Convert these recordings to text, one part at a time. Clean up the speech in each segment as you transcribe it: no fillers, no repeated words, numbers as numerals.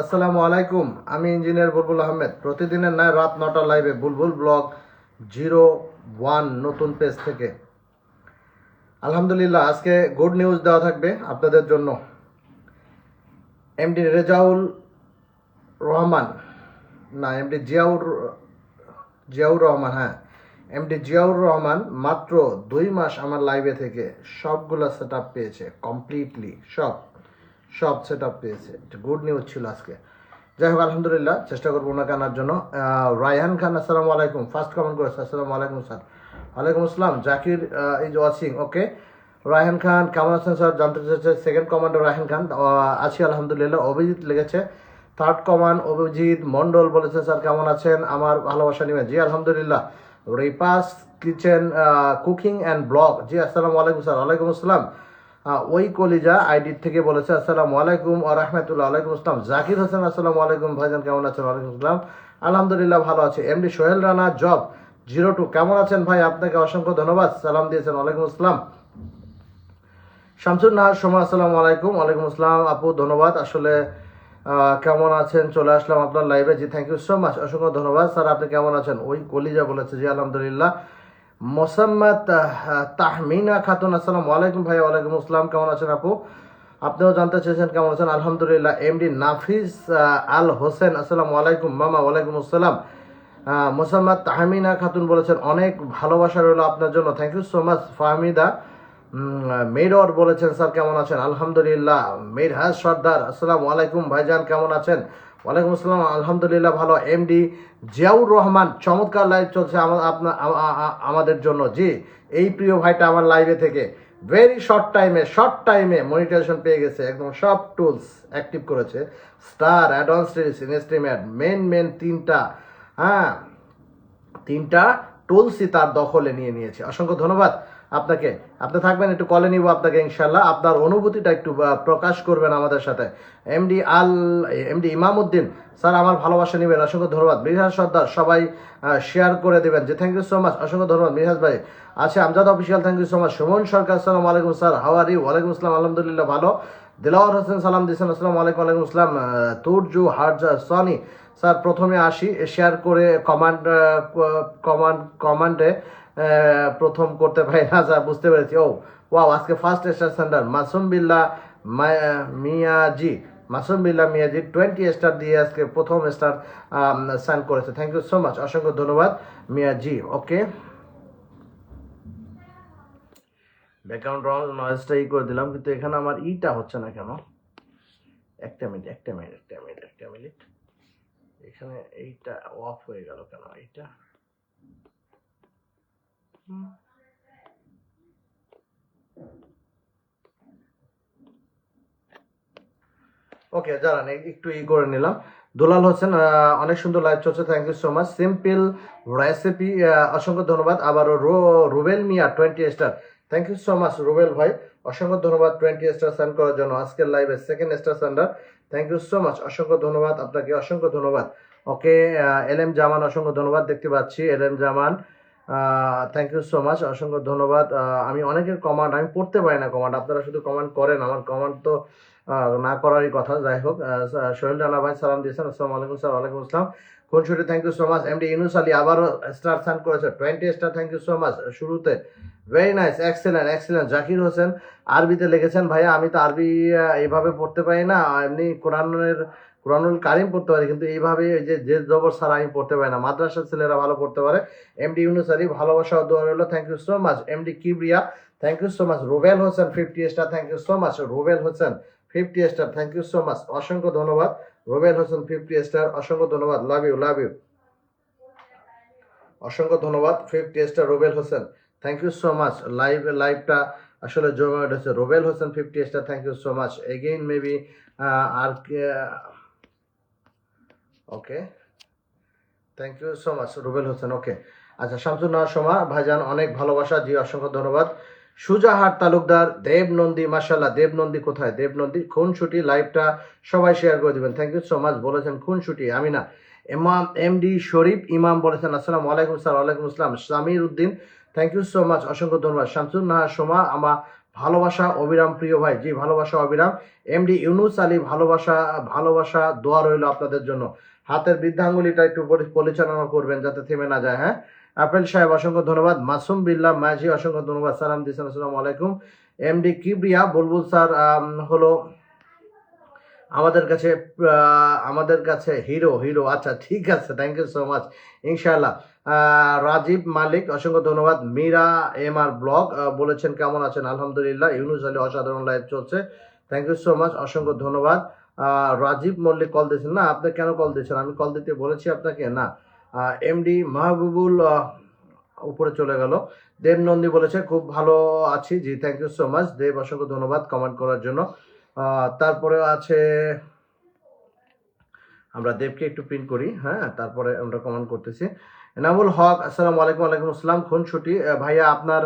আসসালামু আলাইকুম। আমি ইঞ্জিনিয়ার বুলবুল আহমেদ। প্রতিদিনের ন্যায় রাত 9টা লাইভে বুলবুল ব্লগ 01 নতুন পেজ থেকে। আলহামদুলিল্লাহ, আজকে গুড নিউজ দেওয়া থাকবে আপনাদের জন্য। এমডি রেজাউল রহমান, না এমডি জিয়াউর রহমান, হ্যাঁ এমডি জিয়াউর রহমান মাত্র 2 মাস আমার লাইভে থেকে সবগুলো সেট আপ পেয়েছে কমপ্লিটলি। সব সেট আপ পেয়েছে। গুড নিউজ ছিল আজকে। যাই হোক, আলহামদুলিল্লাহ, চেষ্টা করবো ওনাকে আনার জন্য। রায়হান খান, আসসালামু আলাইকুম, ফার্স্ট কমেন্ট করেছে। আসসালামু আলাইকুম স্যার। ওয়ালাইকুম আসসালাম। জাকির ইজ ওয়াচিং, ওকে। রায়হান খান কেমন আছেন স্যার জানতে চাইছে। সেকেন্ড কমান্ডার রায়হান খান, আছি আলহামদুলিল্লাহ। অভিজিৎ লিখেছে থার্ড কমান্ড। অভিজিৎ মন্ডল বলেছে স্যার কেমন আছেন, আমার ভালোবাসা নিবেন। জি আলহামদুলিল্লাহ। রিপাস কিচেন কুকিং অ্যান্ড ব্লগ, জি আসসালামু আলাইকুম স্যার। ওয়ালাইকুম আসসালাম। ওই কলিজা আইডি থেকে বলেছে আসসালামু আলাইকুম ও রাহমাতুল্লাহ। ওয়ালাইকুম আসসালাম। জাকির হোসেন, আসসালামু আলাইকুম ভাইজান, কেমন আছেন। ওয়ালাইকুম আসসালাম। আলহামদুলিল্লাহ ভালো আছে। এমডি সোহেল রানা জব 02, কেমন আছেন ভাই, আপনাকে অসংখ্য ধন্যবাদ, সালাম দিয়েছেন। ওয়ালাইকুম আসসালাম। শামসুর নাহার সোমা, আসসালামু আলাইকুম। ওয়ালাইকুম আসসালাম আপু, ধন্যবাদ। আসলে কেমন আছেন, চলে আসলাম আপনার লাইভে। জি থ্যাংক ইউ সো মাচ, অসংখ্য ধন্যবাদ স্যার। আপনি কেমন আছেন? ওই কলিজা বলেছে, জি আলহামদুলিল্লাহ। মোসাম্মদ তাহমিনা খাতুন, আসসালামু আলাইকুম ভাই। ওয়ালাইকুম আসসালাম, কেমন আছেন আপু? আপনিও জানতে চেয়েছেন কেমন আছেন। আলহামদুলিল্লাহ। এমডি নাফিস আল হোসেন, আসসালামু আলাইকুম মামা। ওয়ালাইকুম আসসালাম। মোসাম্মদ তাহমিনা খাতুন বলেছেন অনেক ভালোবাসা রইল আপনার জন্য, thank you so much. Fahmida মেডর বলেছেন স্যার কেমন আছেন। আলহামদুলিল্লাহ। মেরহাজ সর্দার, আসসালামু আলাইকুম ভাইজান, কেমন আছেন। ওয়ালাইকুম আসসালাম, আলহামদুলিল্লাহ ভালো। এমডি জিয়াউর রহমান, চমৎকার লাইভ চলছে আমাদের জন্য। জি, এই প্রিয় ভাইটা আমার লাইভে থেকে ভেরি শর্ট টাইমে মনিটাইজেশন পেয়ে গেছে। একদম সব টুলস অ্যাক্টিভ করেছে। স্টার, অ্যাডভান্স, ইনস্ট্রিমেন্ট, মেন তিনটা টুলসই তার দখলে নিয়েছে। অসংখ্য ধন্যবাদ আপনাকে। আপনি থাকবেন, একটু কলে নিব আপনাকে ইনশাল্লাহ। আপনার অনুভূতিটা একটু প্রকাশ করবেন আমাদের সাথে। এমডি ইমাম উদ্দিন স্যার, আমার ভালোবাসা নেবেন, অসংখ্য ধন্যবাদ। মিরহাজ সর্দার, সবাই শেয়ার করে দেবেন। যে থ্যাংক ইউ সো মাচ, অসংখ্য ধন্যবাদ মিরহাজ ভাই। আচ্ছা, Amjad official, thank you so much. Suman Sarkar, আসসালামু আলাইকুম স্যার, হাউ আর ইউ। ওয়ালাইকুম আসসালাম, আলহামদুলিল্লাহ ভালো। দিলাওয়ার হোসেন সালাম দিয়েছেন, আসসালামু আলাইকুম। ওয়ালাইকুম আসসালাম। তুরজু হারজা সনি স্যার, প্রথমে আসি, শেয়ার করে কমান্ডে প্রথম করতে পারি না স্যার, বুঝতে পেরেছি। ও ওয়াও, আজকে first star centre Masum Billah Miyaji 20 star দিয়ে আজকে প্রথম স্টার সাইন করেছে। থ্যাংক ইউ সো মাচ, অসংখ্য ধন্যবাদ মিয়াজি। ওকে, ব্যাকগ্রাউন্ড নয়েজটা করে দিলাম, কিন্তু এখানে আমার ইটা হচ্ছে না কেন। একটা মিনিট, এখানে এইটা অফ হয়ে গেল কেন এইটা। ওকে, জানান একটু করে নিলাম। দুলাল হোসেন, অনেক সুন্দর লাইভ চলছে, thank you so much. Simple recipe, অসংখ্য ধন্যবাদ। আবার Rubel Miah 20 star, thank you so much Rubel ভাই, অসংখ্য ধন্যবাদ 20 স্টার সেন্ড করার জন্য। আজকের লাইভে second star sender, thank you so much, অসংখ্য ধন্যবাদ আপনাকে, অসংখ্য ধন্যবাদ। ওকে, এলএম জামান, অসংখ্য ধন্যবাদ, দেখতে পাচ্ছি এলএম জামান, থ্যাংক ইউ সো মাচ, অসংখ্য ধন্যবাদ। আমি অনেকের কমান্ড আমি পড়তে পারি না, কমান্ড আপনারা শুধু কমান্ড করেন, আমার কমান্ড তো না করারই কথা। যাই হোক, সোহেল রানা ভাই সালাম দিয়েছেন, আসসালামু আলাইকুম স্যার। ওয়ালাইকুম আসসালাম। খুনসুটি, thank you so much. MD Yunus Ali আবারও স্টার সেন্ড করেছে 20 star, thank you so much শুরুতে। Very nice, excellent. Zakir Hossain আরবিতে লিখেছেন, ভাইয়া আমি তো আরবি এইভাবে পড়তে পারি না, এমনি কোরআনুল কারিম পড়তে পারি, কিন্তু এইভাবে ওই যে জবর ছাড়া আমি পড়তে পারি না। মাদ্রাসার ছেলেরা ভালো পড়তে পারে। এমডি ইউনুস আলী, ভালোবাসা ও দোয়া রইল, thank you so much. MD Kibria, thank you so much. Rubel Hossain 50 star, thank you so much. Rubel Hossain 50 star, thank you so much, অসংখ্য ধন্যবাদ। রুবেল হোসেন 50 স্টার, অসংখ্য ধন্যবাদ। লাভ ইউ, অসংখ্য ধন্যবাদ। 50 star Rubel Hossain, thank you so much. লাইভটা আসলে জমে উঠেছে। Rubel Hossain 50 star, thank you so much. Again maybe আর okay, thank you so much Rubel Hossain. Okay, আচ্ছা, শামসুন নাহার সোমা ভাইজান, অনেক ভালোবাসা, জি অসংখ্য ধন্যবাদ। সুজাহাট তালুকদার, দেবনন্দী, মাশাল্লাহ, দেবনন্দী কোথায়, দেবনন্দী খুনসুটি, লাইভটা সবাই শেয়ার করে দিবেন, থ্যাংক ইউ সো মাচ বলেছেন খুনসুটি। আমিনা ইমাম, এমডি শরীফ ইমাম বলেছেন আসসালামু আলাইকুম স্যার। ওয়ালাইকুম আসসালাম। Samir Uddin, thank you so much, অসংখ্য ধন্যবাদ। শামসুন নাহার সোমা, আমার ভালোবাসা অবিরাম প্রিয় ভাই, জি ভালোবাসা অবিরাম। এমডি ইউনুস আলী, ভালোবাসা ভালোবাসা দোয়া রইল আপনাদের জন্য। হাতের বৃদ্ধাঙ্গুলিটা একটু পরিচালনা করবেন যাতে থেমে না যায়। হ্যাঁ, আপেল সাহেব অসংখ্য ধন্যবাদ। মাসুম বিল্লাহ মাঝি অসংখ্য ধন্যবাদ, সালাম দিয়েছেন, আসসালামু আলাইকুম। এমডি কিবরিয়া বুলবুল স্যার হলো আমাদের কাছে হিরো হিরো। আচ্ছা ঠিক আছে, থ্যাংক ইউ সো মাচ, ইনশাআল্লাহ। রাজীব মালিক অসংখ্য ধন্যবাদ। মীরা এম আর ব্লগ বলেছেন কেমন আছেন, আলহামদুলিল্লাহ। ইউনুস আলী অসাধারণ লাইভ চলছে, থ্যাংক ইউ সো মাচ, অসংখ্য ধন্যবাদ। রাজীব মল্লিক কল দিয়েছেন না, আপনি কেন কল দিয়েছেন, আমি কল দিতে বলেছি আপনাকে না। এমডি মাহবুবুল উপরে চলে গেল। দেব নন্দী বলেছে খুব ভালো আছি, জি থ্যাংক ইউ সো মাচ দেব, অসংখ্য ধন্যবাদ কমেন্ট করার জন্য। তারপরে আছে, আমরা দেবকে একটু প্রিন্ট করি, হ্যাঁ তারপরে আমরা কমেন্ট করতেছি। এনামুল হক আসসালামু আলাইকুম। ওয়ালাইকুম আসসালাম। খুনসুটি ভাইয়া আপনার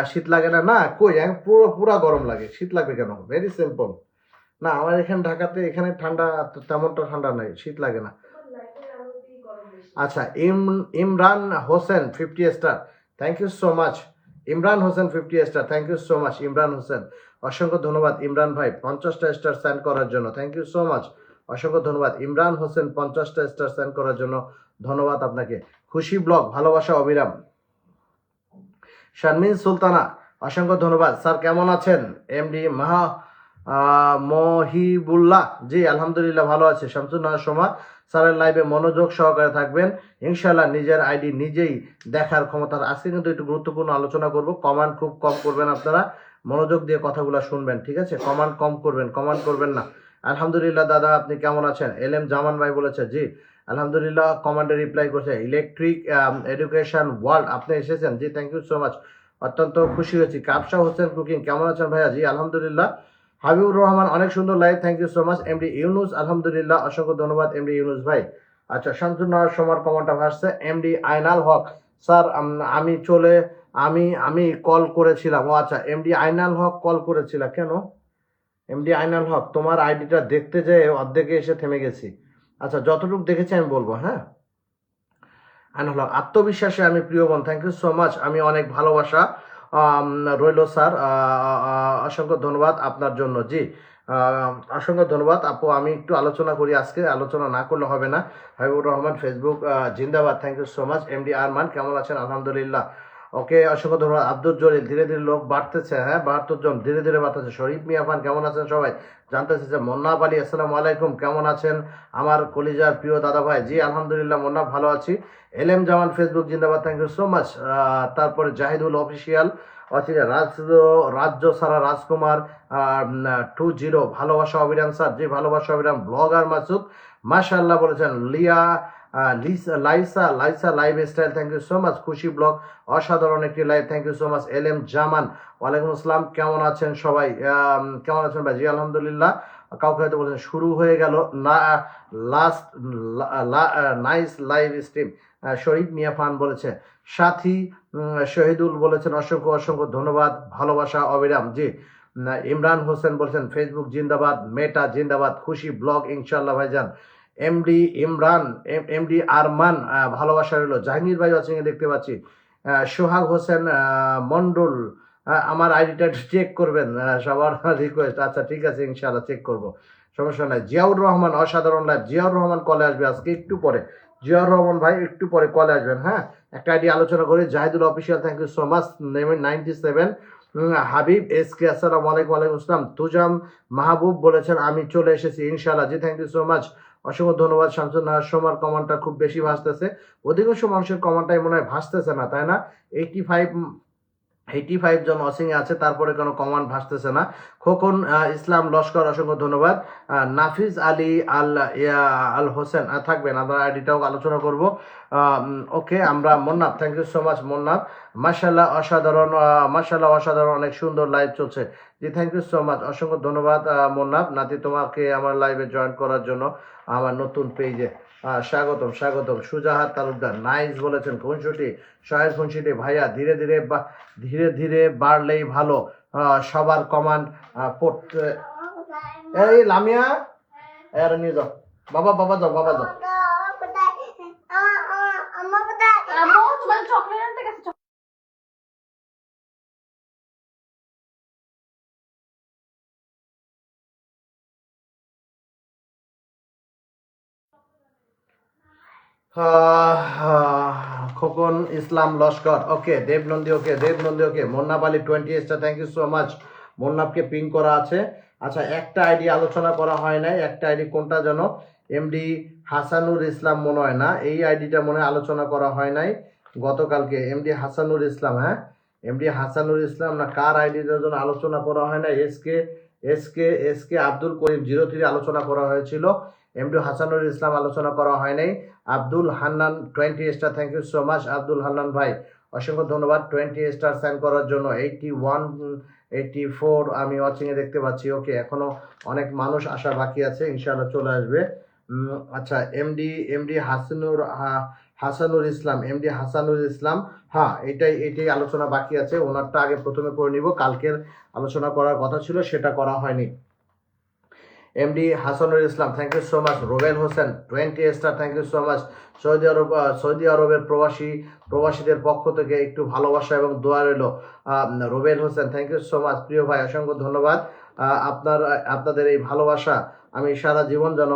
শীত লাগে না? না কই, পুরো পুরা গরম লাগে, শীত লাগবে কেন? Very simple. না আমার এখানে ঢাকাতে এখানে ঠান্ডা, তেমনটা ঠান্ডা নাই, শীত লাগে না। আচ্ছা, Imran Hossain 50 star, thank you so much. Imran Hossain 50 star, thank you so much Imran Hossain, অসংখ্য ধন্যবাদ ইমরান ভাই 50টা স্টার সেন্ড করার জন্য, থ্যাংক ইউ সো মাচ, অসংখ্য ধন্যবাদ ইমরান হোসেন 50টা স্টার সেন্ড করার জন্য, ধন্যবাদ আপনাকে। খুশি ব্লগ ভালোবাসা অবিরাম, শারমিন সুলতানা অসংখ্য ধন্যবাদ। স্যার কেমন আছেন? এমডি মহিবুল্লাহ, জি আলহামদুলিল্লাহ ভালো আছে। শামসুন নাহার সোমা, স্যারের লাইভে মনোযোগ সহকারে থাকবেন ইনশাল্লাহ, নিজের আইডি নিজেই দেখার ক্ষমতা। আজকে কিন্তু একটু গুরুত্বপূর্ণ আলোচনা করব, কমান্ড খুব কম করবেন আপনারা, মনোযোগ দিয়ে কথাগুলো শুনবেন, ঠিক আছে? কমান্ড কম করবেন, কমান্ড করবেন না। আলহামদুলিল্লাহ দাদা, আপনি কেমন আছেন? এল এম জামান ভাই বলেছে জি আলহামদুলিল্লাহ, কমান্ডে রিপ্লাই করছে। ইলেকট্রিক এডুকেশন ওয়ার্ল্ড, আপনি এসেছেন, জি থ্যাংক ইউ সো মাচ, অত্যন্ত খুশি হয়েছি। কাপসা হোসেন কুকিং, কেমন আছেন ভাইয়া? জি আলহামদুলিল্লাহ। হাবিবুর রহমান অনেক সুন্দর live, thank you so much. MD Yunus আলহামদুলিল্লাহ, অসংখ্য ধন্যবাদ এমডি ইউনুস ভাই। আচ্ছা, শামসুন্নাহর সমর কমান্ডটা ভাসছে। এমডি আইনাল হক, স্যার আমি চলে আমি কল করেছিলাম। ও আচ্ছা, এমডি আইনাল হক কল করেছিল কেন? এমডি আইনাল হক, তোমার আইডিটা দেখতে যেয়ে অর্ধেকে এসে থেমে গেছি। আচ্ছা, যতটুকু দেখেছি আমি বলবো, হ্যাঁ। আইনাল হক, আত্মবিশ্বাসে আমি প্রিয় বোন, থ্যাংক ইউ সো মাচ, আমি অনেক ভালোবাসা রইল স্যার, অসংখ্য ধন্যবাদ আপনার জন্য, জি অসংখ্য ধন্যবাদ আপু। আমি একটু আলোচনা করি, আজকে আলোচনা না করলে হবে না। হাবিবুর রহমান ফেসবুক জিন্দাবাদ, thank you so much. MD Arman কেমন আছেন? আলহামদুলিল্লাহ, ওকে অসংখ্য ধন্যবাদ। আব্দুল জলিল, ধীরে ধীরে লোক বাড়তেছে, হ্যাঁ 72 জন ধীরে ধীরে বাড়তেছে। শরীফ মিয়া খান কেমন আছেন সবাই জানতে চাইছে। মোন্নাফ আলী আসসালামু আলাইকুম, কেমন আছেন আমার কলিজার প্রিয় দাদা ভাই? জি আলহামদুলিল্লাহ মোন্নাফ ভালো আছি। এল এম জামান ফেসবুক জিন্দাবাদ, থ্যাংক ইউ সো মাচ। তারপরে জাহিদুল অফিসিয়াল রাজ্য সারা রাজকুমার 20 ভালোবাসা অবিরাম স্যার, জি ভালোবাসা অবিরাম। ব্লগার মাসুদ মাশাআল্লাহ বলেছেন। Laisa Laisa live style, thank you so much. Khushi blog অসাধারণ একটি live, thank you so much. L M Zaman ওয়ালাইকুম আসসালাম, কেমন আছেন সবাই? কেমন আছেন ভাই? জি আলহামদুলিল্লাহ। কাউকে হয়তো বলছেন শুরু হয়ে গেল না, লাস্ট নাইস লাইভ স্ট্রিম। শরীফ মিয়া খান বলেছে। সাথী শহীদুল বলেছেন অসংখ্য অসংখ্য ধন্যবাদ, ভালোবাসা অবিরাম, জি। ইমরান হোসেন বলছেন ফেসবুক জিন্দাবাদ, মেটা জিন্দাবাদ। খুশি ব্লগ ইনশাল্লাহ ভাইজান। এমডি ইমরান, এমডি আরমান ভালোবাসা রইল। জাহাঙ্গীর ভাই আছে দেখতে পাচ্ছি। সোহাগ হোসেন মন্ডল, আমার আইডিটা চেক করবেন, সবার রিকোয়েস্ট। আচ্ছা ঠিক আছে, ইনশাল্লাহ চেক করব, সমস্যা নাই। জিয়াউর রহমান অসাধারণ লাইভ, জিয়াউর রহমান কলে আসবে আজকে একটু পরে। জিয়াউর রহমান ভাই একটু পরে কলে আসবেন, হ্যাঁ একটা আইডি আলোচনা করি। Zahidul official, thank you so much 97। Habib S K আসসালামু আলাইকুম। ওয়ালাইকুম আসসালাম। তুজাম মাহবুব বলেছেন আমি চলে এসেছি ইনশাল্লাহ, জি থ্যাংক ইউ সো মাচ, অসংখ্য ধন্যবাদ। শামসুন নাহার সোমার কমান্ডটা খুব বেশি ভাসতেছে, অধিকাংশ মানুষের কমান্ডটাই মনে হয় ভাসতেছে না, তাই না? 85 জন অসিং আছে, তারপরে কোনো কমান্ড ভাসতেছে না। খোকন ইসলাম লস্কর অসংখ্য ধন্যবাদ। নাফিজ আলী আল হোসেন থাকবেন, আমরা আইডিটাও আলোচনা করব। ওকে, আমরা Monnaf, thank you so much Monnaf. মাশাল্লাহ অসাধারণ, মাশাল্লাহ অসাধারণ, অনেক সুন্দর লাইভ চলছে, জি থ্যাংক ইউ সো মাচ, অসংখ্য ধন্যবাদ মোন্নাফ। নাতি তোমাকে আমার লাইভে জয়েন করার জন্য আমার নতুন পেজে স্বাগতম স্বাগতম। সুজাহাত তালুকদার নাইস বলেছেন। খুনসুটি শহের খুনসুটি ভাইয়া, ধীরে ধীরে ধীরে ধীরে বাড়লেই ভালো, সবার কমান্ড পড়তে। এই লামিয়া, এর নিয়ে যাও, বাবা বাবা যাও, বাবা যাও। Khokon Islam Laskar, okay. Debnandi, okay. Debnandi, okay. Monnab Ali 20 star, thank you so much. মোন্নাবকে পিং করা আছে। আচ্ছা, একটা আইডি আলোচনা করা হয় নাই, একটা আইডি কোনটা যেন, এমডি হাসানুর ইসলাম মনে হয় না, এই আইডিটা মনে হয় আলোচনা করা হয় নাই গতকালকে। এমডি হাসানুর ইসলাম, হ্যাঁ, এমডি হাসানুর ইসলাম না, কার আইডিটার জন্য আলোচনা করা হয় না? এসকে আব্দুল করিম 03 আলোচনা করা হয়েছিল, এমডি হাসানুর ইসলাম আলোচনা করা হয় নাই। Abdul Hannan 20 star, thank you so much Abdul Hannan ভাই, অসংখ্য ধন্যবাদ 20 স্টার সেন্ড করার জন্য। 81 84 আমি ওয়াচিং এ দেখতে পাচ্ছি, ওকে। এখনো অনেক মানুষ আসা বাকি আছে, ইনশাআল্লাহ চলে আসবে। আচ্ছা, এমডি হাসানুর ইসলাম, এমডি হাসানুর ইসলাম, হ্যাঁ, এটাই আলোচনা বাকি আছে, ওনারটা আগে প্রথমে করে নিব, কালকের আলোচনা করার কথা ছিল, সেটা করা হয়নি। MD Hasanur Islam, thank you so much. Robel Hossain 20 star, thank you so much. Saudi আরবের প্রবাসীদের পক্ষ থেকে একটু ভালোবাসা এবং দোয়া রইল। Robel Hossain, thank you so much প্রিয় ভাই, অসংখ্য ধন্যবাদ। আপনাদের এই ভালোবাসা আমি সারা জীবন যেন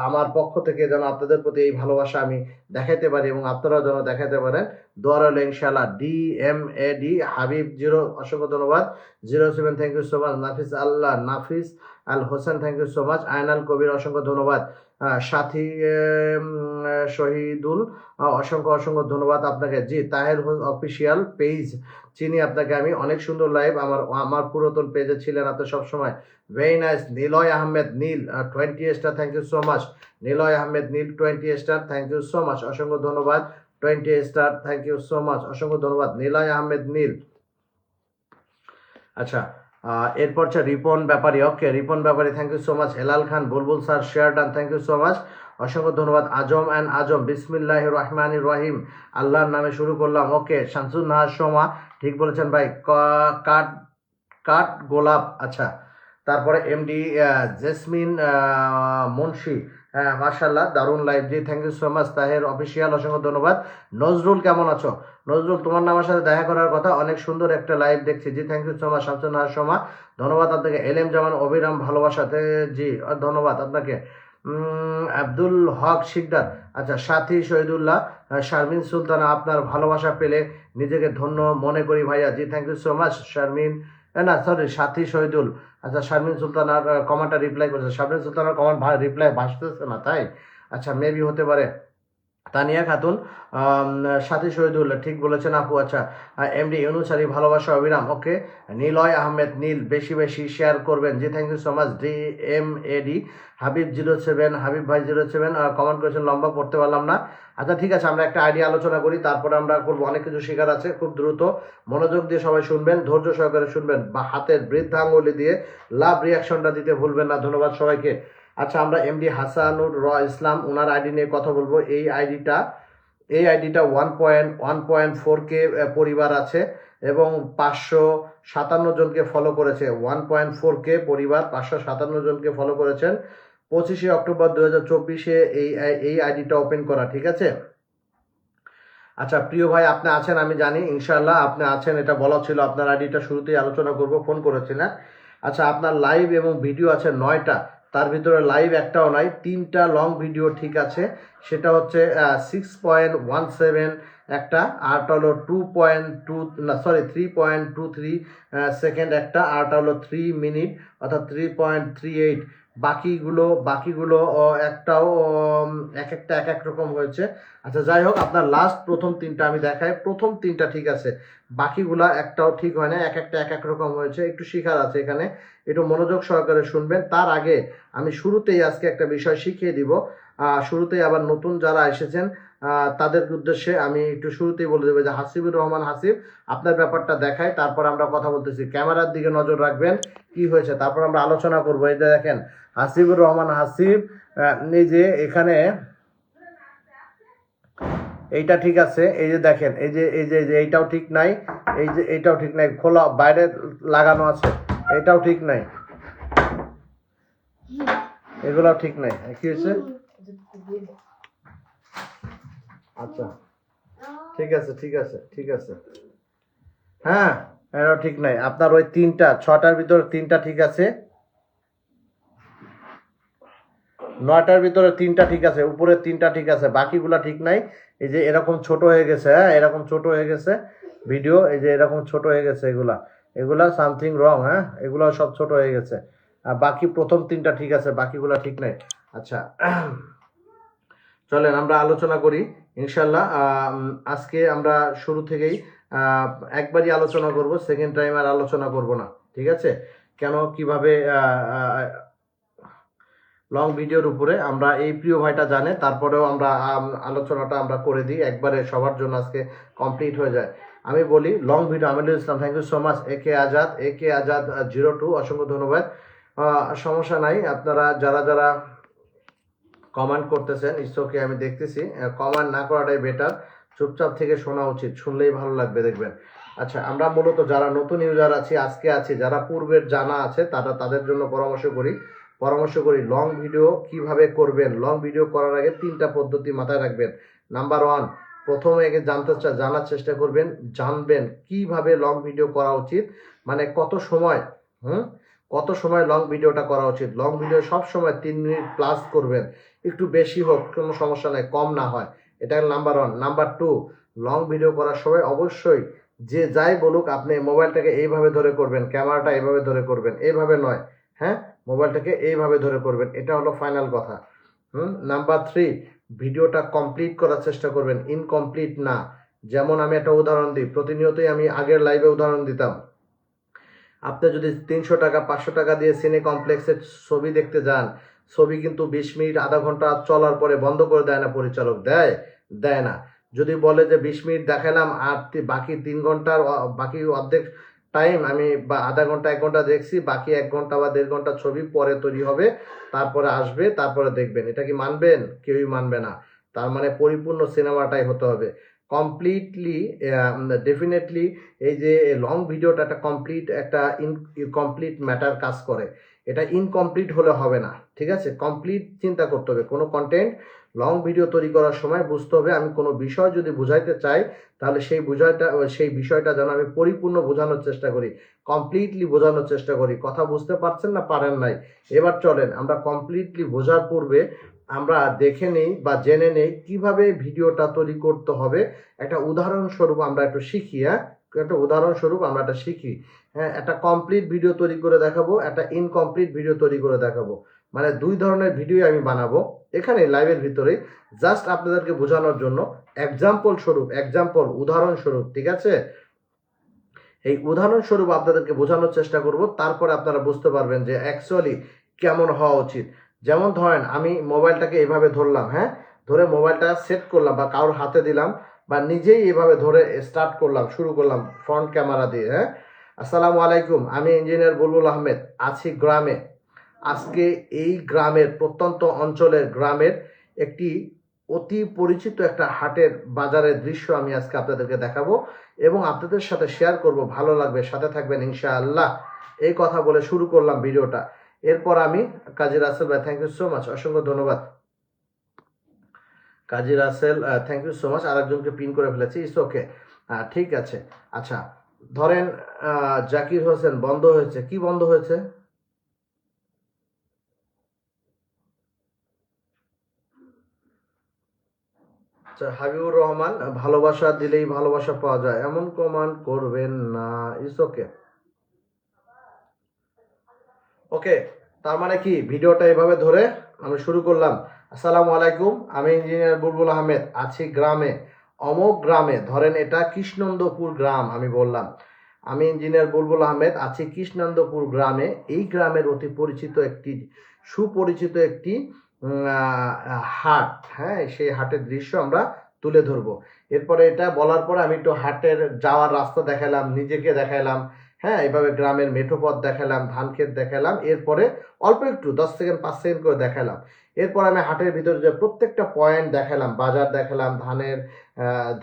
আমার পক্ষ থেকে যেন আপনাদের প্রতি এই ভালোবাসা আমি দেখাইতে পারি এবং আপনারাও যেন দেখাইতে পারেন, দোয়া রইল ইনশাআল্লাহ। DMAD হাবিব 0, অসংখ্য ধন্যবাদ। 07, thank you so much. Nafis Al Hossain, thank you so much. Aynal Kabir, অসংখ্য ধন্যবাদ। সাথী শহীদুল, অসংখ্য ধন্যবাদ আপনাকে। জি, তাহের অফিসিয়াল পেজ চিনি আপনাকে আমি, অনেক সুন্দর লাইভ, আমার পুরাতন পেজে ছিলেন আপনি সবসময়, very nice. Niloy Ahmed Neel 20 star, thank you so much. Niloy Ahmed Neel 20 star, thank you so much, অসংখ্য ধন্যবাদ। 20 star, thank you so much, অসংখ্য ধন্যবাদ নিলয় আহমেদ নীল। আচ্ছা, এরপর হচ্ছে Ripon Bepari, okay. Ripon Bepari, thank you so much. Helal Khan Bulbul sir share done, thank you so much, অসংখ্য ধন্যবাদ। আজম, বিসমিল্লাহ রহমান রহিম, আল্লাহর নামে শুরু করলাম, ওকে। শামসুন নাহার সোমা, ঠিক বলেছেন ভাই। কাঠ কাঠ গোলাপ, আচ্ছা। তারপরে এমডি জেসমিন মুন্সি, হ্যাঁ মার্শাল্লাহ, দারুণ লাইভ, জি thank you so much. Taher official, অসংখ্য ধন্যবাদ। নজরুল, কেমন আছো? নজরুল, তোমার নামের সাথে দেখা করার কথা, অনেক সুন্দর একটা লাইভ দেখছি, জি thank you so much. Shamsun Nahar Soma, ধন্যবাদ আপনাকে। এলএম জামান অবিরাম ভালোবাসাতে, জি ধন্যবাদ আপনাকে। আব্দুল হক শিকদার, আচ্ছা। সাথী শহীদুল্লাহ, শারমিন সুলতানা, আপনার ভালোবাসা পেলে নিজেকে ধন্য মনে করি ভাইয়া, জি thank you so much. Sharmin, না সরি, সাথী শহীদুল, আচ্ছা। শারমিন সুলতানার কমেন্টটা রিপ্লাই করছে, শারমিন সুলতানার কমেন্ট রিপ্লাই ভাসতেছে না, তাই? আচ্ছা, মেবি হতে পারে। তানিয়া খাতুন, সাথী শহীদুল, ঠিক বলেছেন আপু, আচ্ছা। এমডি ইউনুসারি, ভালোবাসা অবিরাম, ওকে। নিলয় আহমেদ নীল, বেশি বেশি শেয়ার করবেন, জি thank you so much. DMAD Habib 07, Habib ভাই 07 কমেন্ট করেছেন, লম্বা পড়তে পারলাম না। আচ্ছা ঠিক আছে, আমরা একটা আইডিয়া আলোচনা করি, তারপরে আমরা করবো, অনেক কিছু শেখার আছে, খুব দ্রুত মনোযোগ দিয়ে সবাই শুনবেন, ধৈর্য সহকারে শুনবেন, বা হাতের বৃদ্ধাঙ্গুলি দিয়ে লাভ রিয়াকশনটা দিতে ভুলবেন না। ধন্যবাদ সবাইকে। আচ্ছা, আমরা এমডি হাসানুর ইসলাম, ওনার আইডি নিয়ে কথা বলবো। এই আইডিটা 1.4K পরিবার আছে এবং 557 জনকে ফলো করেছে। 1.4K পরিবার 557 জনকে ফলো করেছেন। 25শে অক্টোবর 2024 এই আইডিটা ওপেন করা, ঠিক আছে। আচ্ছা প্রিয় ভাই, আপনি আছেন আমি জানি, ইনশাআল্লাহ আপনি আছেন, এটা বলা ছিল, আপনার আইডিটা শুরুতেই আলোচনা করব, ফোন করেছিলেন। আচ্ছা, আপনার লাইভ এবং ভিডিও আছে 9টা, তার ভিতরে লাইভ একটাও নাই, 3টা লং ভিডিও ঠিক আছে, সেটা হচ্ছে 6.17 একটা, আরটা হলো 2.2 না সরি 3.23 সেকেন্ড একটা, আরটা হলো 3 মিনিট অর্থাৎ 3.38। বাকিগুলো একটাও এক একটা এক এক রকম হয়েছে। আচ্ছা যাই হোক, আপনার লাস্ট প্রথম 3টা আমি দেখাই, প্রথম 3টা ঠিক আছে, বাকিগুলা একটাও ঠিক হয় না, এক একটা এক এক রকম হয়েছে, একটু শিখার আছে এখানে, একটু মনোযোগ সহকারে শুনবেন। তার আগে আমি শুরুতেই আজকে একটা বিষয় শিখিয়ে দিব, শুরুতেই আবার নতুন যারা এসেছেন তাদের উদ্দেশ্যে আমি একটু শুরুতেই বলে দেবো যে হাসিবুর রহমান হাসিব, আপনার ব্যাপারটা দেখাই, তারপর আমরা কথা বলতেছি, ক্যামেরার দিকে নজর রাখবেন, কি হয়েছে তারপর আমরা আলোচনা করবো। এই যে দেখেন হাসিবুর রহমান হাসিব, এই যে এখানে এইটা ঠিক আছে, এই যে দেখেন, এই যে এইটাও ঠিক নাই, এই যে এইটাও ঠিক নাই, খোলা বাইরে লাগানো আছে, এটাও ঠিক নাই, এগুলাও ঠিক নাই, কি হয়েছে? আচ্ছা ঠিক আছে ঠিক আছে ঠিক আছে, হ্যাঁ এটাও ঠিক নাই। আপনার ওই 6টার ভিতরে 3টা ঠিক আছে, 9টার ভিতরে 3টা ঠিক আছে, উপরের 3টা ঠিক আছে, বাকিগুলা ঠিক নাই। এই যে এরকম ছোট হয়ে গেছে, হ্যাঁ এরকম ছোট হয়ে গেছে ভিডিও, এই যে এরকম ছোট হয়ে গেছে, এগুলা এগুলা সামথিং রং, হ্যাঁ এগুলা সব ছোট হয়ে গেছে। আর বাকি প্রথম 3টা ঠিক আছে, বাকিগুলা ঠিক নাই। আচ্ছা, চলেন আমরা আলোচনা করি ইনশাল্লাহ। আজকে আমরা শুরু থেকেই একবারই আলোচনা করব, সেকেন্ড টাইম আর আলোচনা করব না, ঠিক আছে? কেন কিভাবে লং ভিডিওর উপরে আমরা, এই প্রিয় ভাইটা জানে, তারপরেও আমরা আলোচনাটা আমরা করে দিই একবারে, সবার জন্য আজকে কমপ্লিট হয়ে যায়। আমি বলি long video, Aminul Islam, thank you so much. A K Azad 02, অসংখ্য ধন্যবাদ। সমস্যা নাই, আপনারা যারা যারা কমেন্ট করতেছেন ইটস ওকে, আমি দেখতেছি। কমেন্ট না করাটাই বেটার, চুপচাপ থেকে শোনা উচিত, শুনলেই ভালো লাগবে, দেখবেন। আচ্ছা, আমরা মূলত যারা নতুন ইউজার আছি, আজকে আছি, যারা পূর্বের জানা আছে, তাদের জন্য পরামর্শ করি লং ভিডিও কিভাবে করবেন। লং ভিডিও করার আগে 3টা পদ্ধতি মাথায় রাখবেন। নাম্বার 1, প্রথমে আগে জানার চেষ্টা করবেন, জানবেন কিভাবে লং ভিডিও করা উচিত, মানে কত সময় লং ভিডিওটা করা উচিত। লং ভিডিও সব সময় 3 মিনিট প্লাস করবেন, একটু বেশি হোক কোনো সমস্যা নাই, কম না হয়, এটা নাম্বার 1। নাম্বার 2, লং ভিডিও করার সময় অবশ্যই যে যাই বলুক, আপনি মোবাইলটাকে এইভাবে ধরে করবেন, ক্যামেরাটা এইভাবে ধরে করবেন, এইভাবে নয়, হ্যাঁ মোবাইলটাকে এইভাবে ধরে করবেন, এটা হলো ফাইনাল কথা। নাম্বার 3, ভিডিওটা কমপ্লিট করার চেষ্টা করবেন, ইনকমপ্লিট না। যেমন আমি একটা উদাহরণ দিই, প্রতিনিয়তই আমি আগের লাইভে উদাহরণ দিতাম। আপনি যদি 300 টাকা 500 টাকা দিয়ে সিনে কমপ্লেক্সের ছবি দেখতে যান, ছবি কিন্তু 20 মিনিট আধা ঘন্টা চলার পরে বন্ধ করে দেয় না পরিচালক, দেয় না। যদি বলে যে 20 মিনিট দেখালাম আর বাকি 3 ঘন্টার বাকি অর্ধেক টাইম আমি বা আধা ঘন্টা 1 ঘন্টা দেখছি, বাকি 1 ঘন্টা বা 1.5 ঘন্টা ছবি পরে তৈরি হবে, তারপরে আসবে, তারপরে দেখবেন, এটা কি মানবেন? কেউই মানবে না। তার মানে পরিপূর্ণ সিনেমাটাই হতে হবে কমপ্লিটলি, ডেফিনেটলি। এই যে লং ভিডিওটা একটা ইনকমপ্লিট ম্যাটার কাজ করে, এটা ইনকমপ্লিট হলে হবে না, ঠিক আছে? কমপ্লিট চিন্তা করতে হবে কোনো কন্টেন্ট লং ভিডিও তৈরি করার সময়, বুঝতে হবে আমি কোনো বিষয় যদি বুঝাইতে চাই, তাহলে সেই বিষয়টা যেন আমি পরিপূর্ণ বোঝানোর চেষ্টা করি, কমপ্লিটলি বোঝানোর চেষ্টা করি। কথা বুঝতে পারছেন না? পারেন নাই? এবার চলেন আমরা কমপ্লিটলি বোঝার পূর্বে আমরা দেখে নেই বা জেনে নেই কিভাবে ভিডিওটা তৈরি করতে হবে। একটা উদাহরণস্বরূপ আমরা একটু শিখি, হ্যাঁ একটা কমপ্লিট ভিডিও তৈরি করে দেখাবো, একটা ইনকমপ্লিট ভিডিও তৈরি করে দেখাবো, মানে 2 ধরনের ভিডিও আমি বানাবো এখানে লাইভের ভিতরে, জাস্ট আপনাদেরকে বোঝানোর জন্য, উদাহরণস্বরূপ, ঠিক আছে? এই উদাহরণস্বরূপ আপনাদেরকে বোঝানোর চেষ্টা করব, তারপরে আপনারা বুঝতে পারবেন যে অ্যাকচুয়ালি কেমন হওয়া উচিত। যেমন ধরেন আমি মোবাইলটাকে এভাবে ধরলাম, হ্যাঁ ধরে মোবাইলটা সেট করলাম বা কারোর হাতে দিলাম, বা নিজেই এভাবে ধরে শুরু করলাম ফ্রন্ট ক্যামেরা দিয়ে, হ্যাঁ। আসসালামু আলাইকুম, আমি ইঞ্জিনিয়ার বুলবুল আহমেদ, আছি গ্রামে। আজকে এই প্রত্যন্ত অঞ্চলের গ্রামের একটি অতি পরিচিত একটা হাটের বাজারের দৃশ্য আমি আজকে আপনাদেরকে দেখাবো এবং আপনাদের সাথে শেয়ার করব, ভালো লাগবে, সাথে থাকবেন ইনশাআল্লাহ। এই কথা বলে শুরু করলাম ভিডিওটা। এরপর আমি কাজী রাসেল ভাই, থ্যাংক ইউ সো মাচ, অসংখ্য ধন্যবাদ। Kazi Rasel, thank you so much. আরেকজনকে পিন করে ফেলেছি, ইটস ওকে, ঠিক আছে। আচ্ছা, ধরেন জাকির হোসেন বন্ধ হয়েছে, কি বন্ধ হয়েছে? আচ্ছা, হাবিবুর রহমান, ভালোবাসা দিলেই ভালোবাসা পাওয়া যায় এমন কমান্ড করবেন না, ইটস ওকে। ওকে, তার মানে কি ভিডিওটা এভাবে ধরে আমি শুরু করলাম। আসসালামু আলাইকুম, আমি ইঞ্জিনিয়ার বুলবুল আহমেদ, আছি গ্রামে, অমুক গ্রামে, ধরেন এটা কৃষ্ণন্দপুর গ্রাম, আমি বললাম আমি ইঞ্জিনিয়ার বুলবুল আহমেদ, আছি কৃষ্ণন্দপুর গ্রামে। এই গ্রামের অতি পরিচিত একটি সুপরিচিত একটি হাট, হ্যাঁ সেই হাটের দৃশ্য আমরা তুলে ধরবো। এরপরে এটা বলার পরে আমি একটু হাটের যাওয়ার রাস্তা দেখালাম, নিজেকে দেখালাম, হ্যাঁ এভাবে গ্রামের মেঠো পথ দেখালাম, ধান ক্ষেত দেখালাম, এরপরে অল্প একটু 10 সেকেন্ড 5 সেকেন্ড করে দেখালাম। এরপর আমি হাটের ভিতরে যে প্রত্যেকটা পয়েন্ট দেখালাম, বাজার দেখালাম,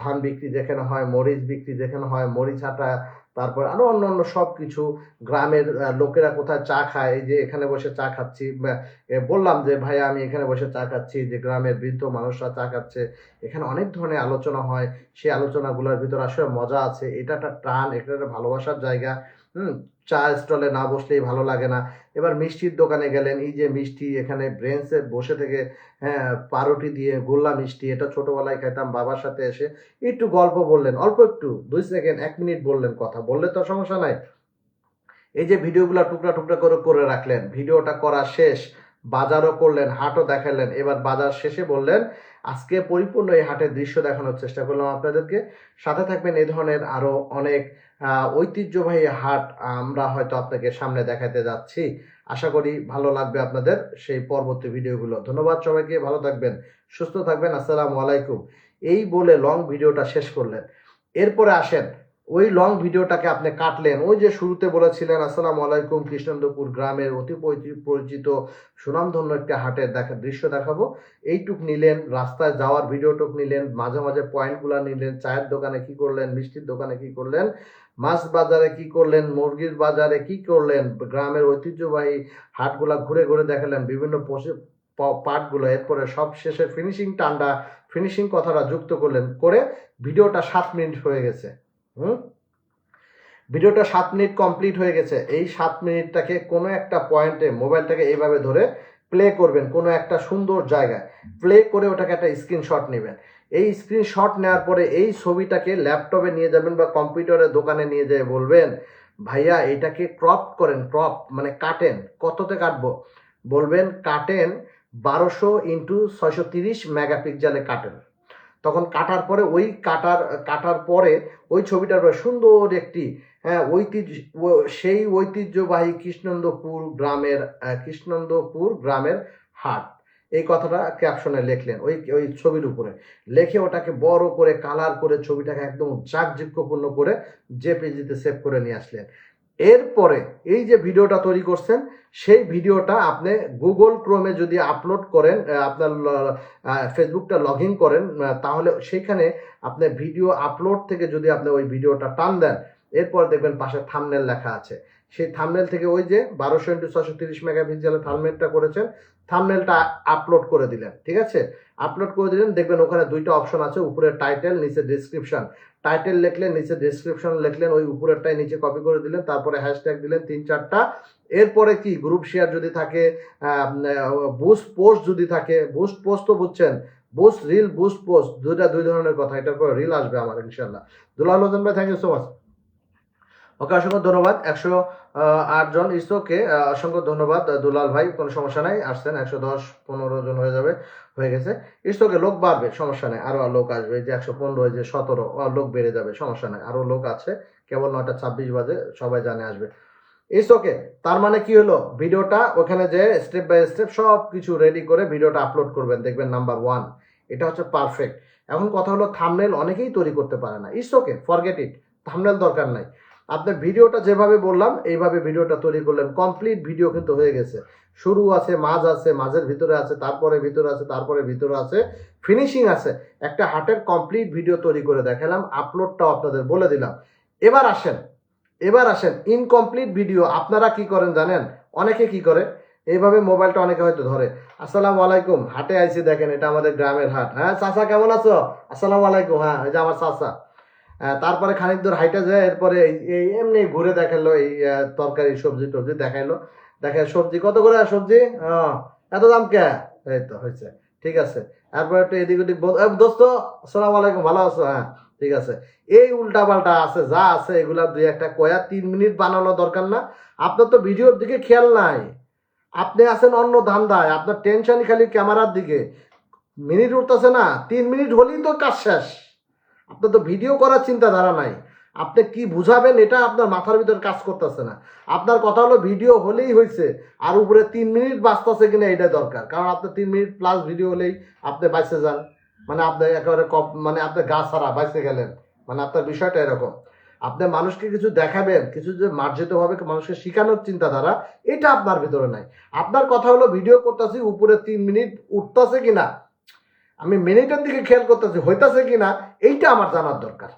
ধান বিক্রি যেখানে হয়, মরিচ বিক্রি যেখানে হয়, মরিচ হাটা, তারপর আরো অন্যান্য সব কিছু, গ্রামের লোকেরা কোথায় চা খায়, এই যে এখানে বসে চা খাচ্ছি, বললাম যে ভাইয়া আমি এখানে বসে চা খাচ্ছি, যে গ্রামের বৃদ্ধ মানুষরা চা খাচ্ছে, এখানে অনেক ধরনের আলোচনা হয়, সেই আলোচনাগুলোর ভিতর আসলে মজা আছে, এটা একটা টান, এটা একটা ভালোবাসার জায়গা। চা স্টলে না বসলেই ভালো লাগে না। এবার মিষ্টির দোকানে গেলেন, এই যে মিষ্টি এখানে ব্রেঞ্চে বসে থেকে, হ্যাঁ, পাউরুটি দিয়ে গোল্লা মিষ্টি, এটা ছোটবেলায় খেতাম বাবার সাথে এসে। একটু গল্প বললেন, অল্প একটু 2 সেকেন্ড 1 মিনিট বললেন, কথা বললে তো সমস্যা নাই। এই যে ভিডিওগুলো টুকরা টুকরা করে করে রাখলেন, ভিডিওটা করা শেষ, বাজারও করলেন, হাটও দেখালেন, এবার বাজার শেষে বললেন আজকে পরিপূর্ণ এই হাটের দৃশ্য দেখানোর চেষ্টা করলাম আপনাদেরকে। সাথে থাকবেন এই ধরনের আরো অনেক ঐতিহ্যবাহী হাট আমরা হয়তো আপনাকে সামনে দেখাতে যাচ্ছি। আশা করি ভালো লাগবে আপনাদের সেই পরবর্তী ভিডিওগুলো। ধন্যবাদ সবাইকে, ভালো থাকবেন, সুস্থ থাকবেন, আসসালামু আলাইকুম। এই বলে লং ভিডিওটা শেষ করলেন। এরপরে আসেন, ওই লং ভিডিওটাকে আপনি কাটলেন, ওই যে শুরুতে বলেছিলেন আসসালামু আলাইকুম, কৃষ্ণেন্দুপুর গ্রামের অতি পরিচিত সুনামধন্য একটা হাটের দৃশ্য দেখাবো, এইটুক নিলেন, রাস্তায় যাওয়ার ভিডিওটুক নিলেন, মাঝে মাঝে পয়েন্টগুলো নিলেন, চায়ের দোকানে কি করলেন, মিষ্টির দোকানে কি করলেন, মাছ বাজারে কি করলেন, মুরগির বাজারে কি করলেন, গ্রামের ঐতিহ্যবাহী হাটগুলা ঘুরে ঘুরে দেখালেন, বিভিন্ন পার্টগুলো। এরপরে সব শেষে ফিনিশিং কথাটা যুক্ত করলেন, করে ভিডিওটা 7 মিনিট হয়ে গেছে। ভিডিওটা 7 মিনিট কমপ্লিট হয়ে গেছে। এই 7 মিনিটটাকে কোনো একটা পয়েন্টে মোবাইলটাকে এইভাবে ধরে প্লে করবেন, কোনো একটা সুন্দর জায়গায় প্লে করে ওটাকে একটা স্ক্রিনশট নেবেন। এই স্ক্রিনশট নেওয়ার পরে এই ছবিটাকে ল্যাপটপে নিয়ে যাবেন বা কম্পিউটারের দোকানে নিয়ে যেয়ে বলবেন ভাইয়া এটাকে ক্রপ করেন, ক্রপ মানে কাটেন। কততে কাটবো? বলবেন কাটেন 1200x630 মেগাপিক্সেলে কাটেন। তখন কাটার পরে ওই কাটার পরে ওই ছবিটার পরে সুন্দর একটি, হ্যাঁ, সেই ঐতিহ্যবাহী কৃষ্ণেন্দুপুর গ্রামের হাট, এই কথাটা ক্যাপশনে লিখলেন ওই ছবির উপরে লিখে ওটাকে বড় করে কালার করে ছবিটাকে একদম চাকচিক্যপূর্ণ করে জেপিজিতে সেভ করে নিয়ে আসলেন। এরপরে এই যে ভিডিওটা তৈরি করছেন সেই ভিডিওটা আপনি গুগল ক্রোমে যদি আপলোড করেন, আপনার ফেসবুকটা লগ ইন করেন, তাহলে সেইখানে আপনি ভিডিও আপলোড থেকে যদি আপনি ওই ভিডিওটা টান দেন, এরপর দেখবেন পাশে থাম্বনেল লেখা আছে। সেই থাম্বনেল থেকে ওই যে 1200x630 মেগাপিক্সেলের থাম্বনেলটা করেছেন, থাম্বনেলটা আপলোড করে দিলেন, ঠিক আছে? আপলোড করে দিলেন, দেখবেন ওখানে দুইটা অপশন আছে, উপরে টাইটেল, নিচে ডেসক্রিপশন। টাইটেল লিখলেন, নিচে ডেসক্রিপশন লিখলেন, ওই উপরেরটাই নিচে কপি করে দিলেন, তারপরে হ্যাশট্যাগ দিলেন 3-4টা। এরপরে কি গ্রুপ শেয়ার যদি থাকে, বুস্ট পোস্ট যদি থাকে, বুস্ট পোস্ট তো বুঝছেন, বুস্ট রিল, বুস্ট পোস্ট দুই ধরনের কথা। এটার পরে রিল আসবে আমার ইনশাল্লাহ। দুলাল হোসেন ভাই, থ্যাংক ইউ সো মাচ। ওকে, অসংখ্য ধন্যবাদ। 108 জন ইসোকে, অসংখ্য ধন্যবাদ দুলাল ভাই, কোনো সমস্যা নাই, আসছেন 110-15 জন হয়ে গেছে। ইসোকে লোক বাড়বে, সমস্যা নেই, আরো লোক আসবে, যে 115 হয়েছে 17 লোক বেড়ে যাবে, সমস্যা নাই, আরো লোক আছে, কেবল 9:26 বাজে, সবাই জানে আসবে। It's okay. তার মানে কি হলো, ভিডিওটা ওখানে যে স্টেপ বাই স্টেপ সব কিছু রেডি করে ভিডিওটা আপলোড করবেন, দেখবেন নাম্বার 1 এটা হচ্ছে পারফেক্ট। এখন কথা হলো থাম্বনেল অনেকেই তৈরি করতে পারে না, it's okay, forget it, thumbnail দরকার নাই। আপনার ভিডিওটা যেভাবে বললাম এইভাবে ভিডিওটা তৈরি করলেন, কমপ্লিট ভিডিও কিন্তু হয়ে গেছে। শুরু আছে, মাঝ আছে, মাঝের ভিতরে আছে, তারপরে ভিতরে আছে, তারপরে ভিতরে আছে, ফিনিশিং আছে। একটা হাটের কমপ্লিট ভিডিও তৈরি করে দেখালাম, আপলোডটাও আপনাদের বলে দিলাম। এবার আসেন ইনকমপ্লিট ভিডিও আপনারা কি করেন জানেন? অনেকে কি করে, এইভাবে মোবাইলটা অনেকে হয়তো ধরে, আসসালামু আলাইকুম, হাটে আইছি, দেখেন এটা আমাদের গ্রামের হাট, হ্যাঁ চাচা কেমন আছো, আসসালামু আলাইকুম, হ্যাঁ এই যে আমার চাচা। তারপরে খানিক দূর হাইটা যায়, এরপরে এই এমনি ঘুরে দেখালো, এই তরকারি সবজি টবজি দেখাইলো, সবজি কত করে, সবজি এত দাম কে, এই তো হয়েছে, ঠিক আছে। তারপরে একটু এদিক ওদিক, দোস্ত আসসালামু আলাইকুম, ভালো আছো, হ্যাঁ ঠিক আছে। এই উল্টা পাল্টা আছে যা আছে এগুলা 2-1টা কয়া 3 মিনিট বানানো দরকার না। আপনার তো ভিডিওর দিকে খেয়াল নাই, আপনি আছেন অন্য ধান্দায়, আপনার টেনশন খালি ক্যামেরার দিকে। মিনিট উঠতেছে না, 3 মিনিট হলেই তো কাজ শেষ। আপনার তো ভিডিও করার চিন্তাধারা নাই, আপনি কি বুঝাবেন এটা আপনার মাথার ভিতর কাজ করতেছে না। আপনার কথা হলো ভিডিও হলেই হয়েছে, আর উপরে 3 মিনিট বাঁচতেছে কিনা এটা দরকার, কারণ আপনার 3 মিনিট প্লাস ভিডিও হলেই আপনি বাইসে যান, মানে আপনি একেবারে মানে আপনি গা ছাড়া বাইসে গেলেন, মানে আপনার বিষয়টা এরকম। আপনি মানুষকে কিছু দেখাবেন, কিছু যে মার্জিতভাবে মানুষকে শেখানোর চিন্তাধারা, এটা আপনার ভিতরে নাই। আপনার কথা হলো ভিডিও করতেছি, উপরে 3 মিনিট উঠতেছে কিনা, আমি মিনিটের দিকে খেয়াল করতেছি হইতাছে কিনা, এইটা আমার জানার দরকার।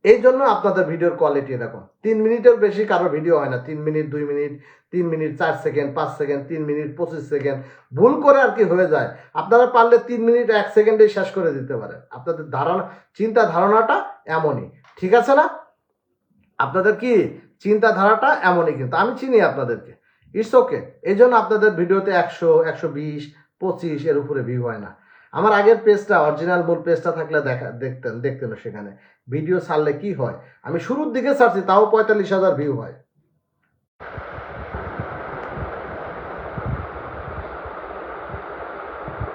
এই জন্য আপনাদের ভিডিওর কোয়ালিটি এরকম। 3 মিনিটের বেশি কারো ভিডিও হয় না, 3 minute 2 minute, 3 minute 4 second 5 second, 3 minute 25 second, ভুল করে আর কি হয়ে যায়। আপনারা পারলে 3 মিনিট 1 সেকেন্ডে শেষ করে দিতে পারেন। আপনাদের চিন্তা ধারণাটা এমনই, ঠিক আছে না? আপনাদের কি চিন্তাধারাটা এমনই, কিন্তু আমি চিনি আপনাদেরকে, ইটস ওকে। এই জন্য আপনাদের ভিডিওতে 100, 120, 25 এর উপরে ভিউ হয় না। আমার আগের পেজটা, অরিজিনাল মূল পেজটা থাকলে দেখতেন সেখানে ভিডিও ছাড়লে কি হয়। আমি শুরুর দিকে ছাড়ছি, তাও 45,000 ভিউ হয়।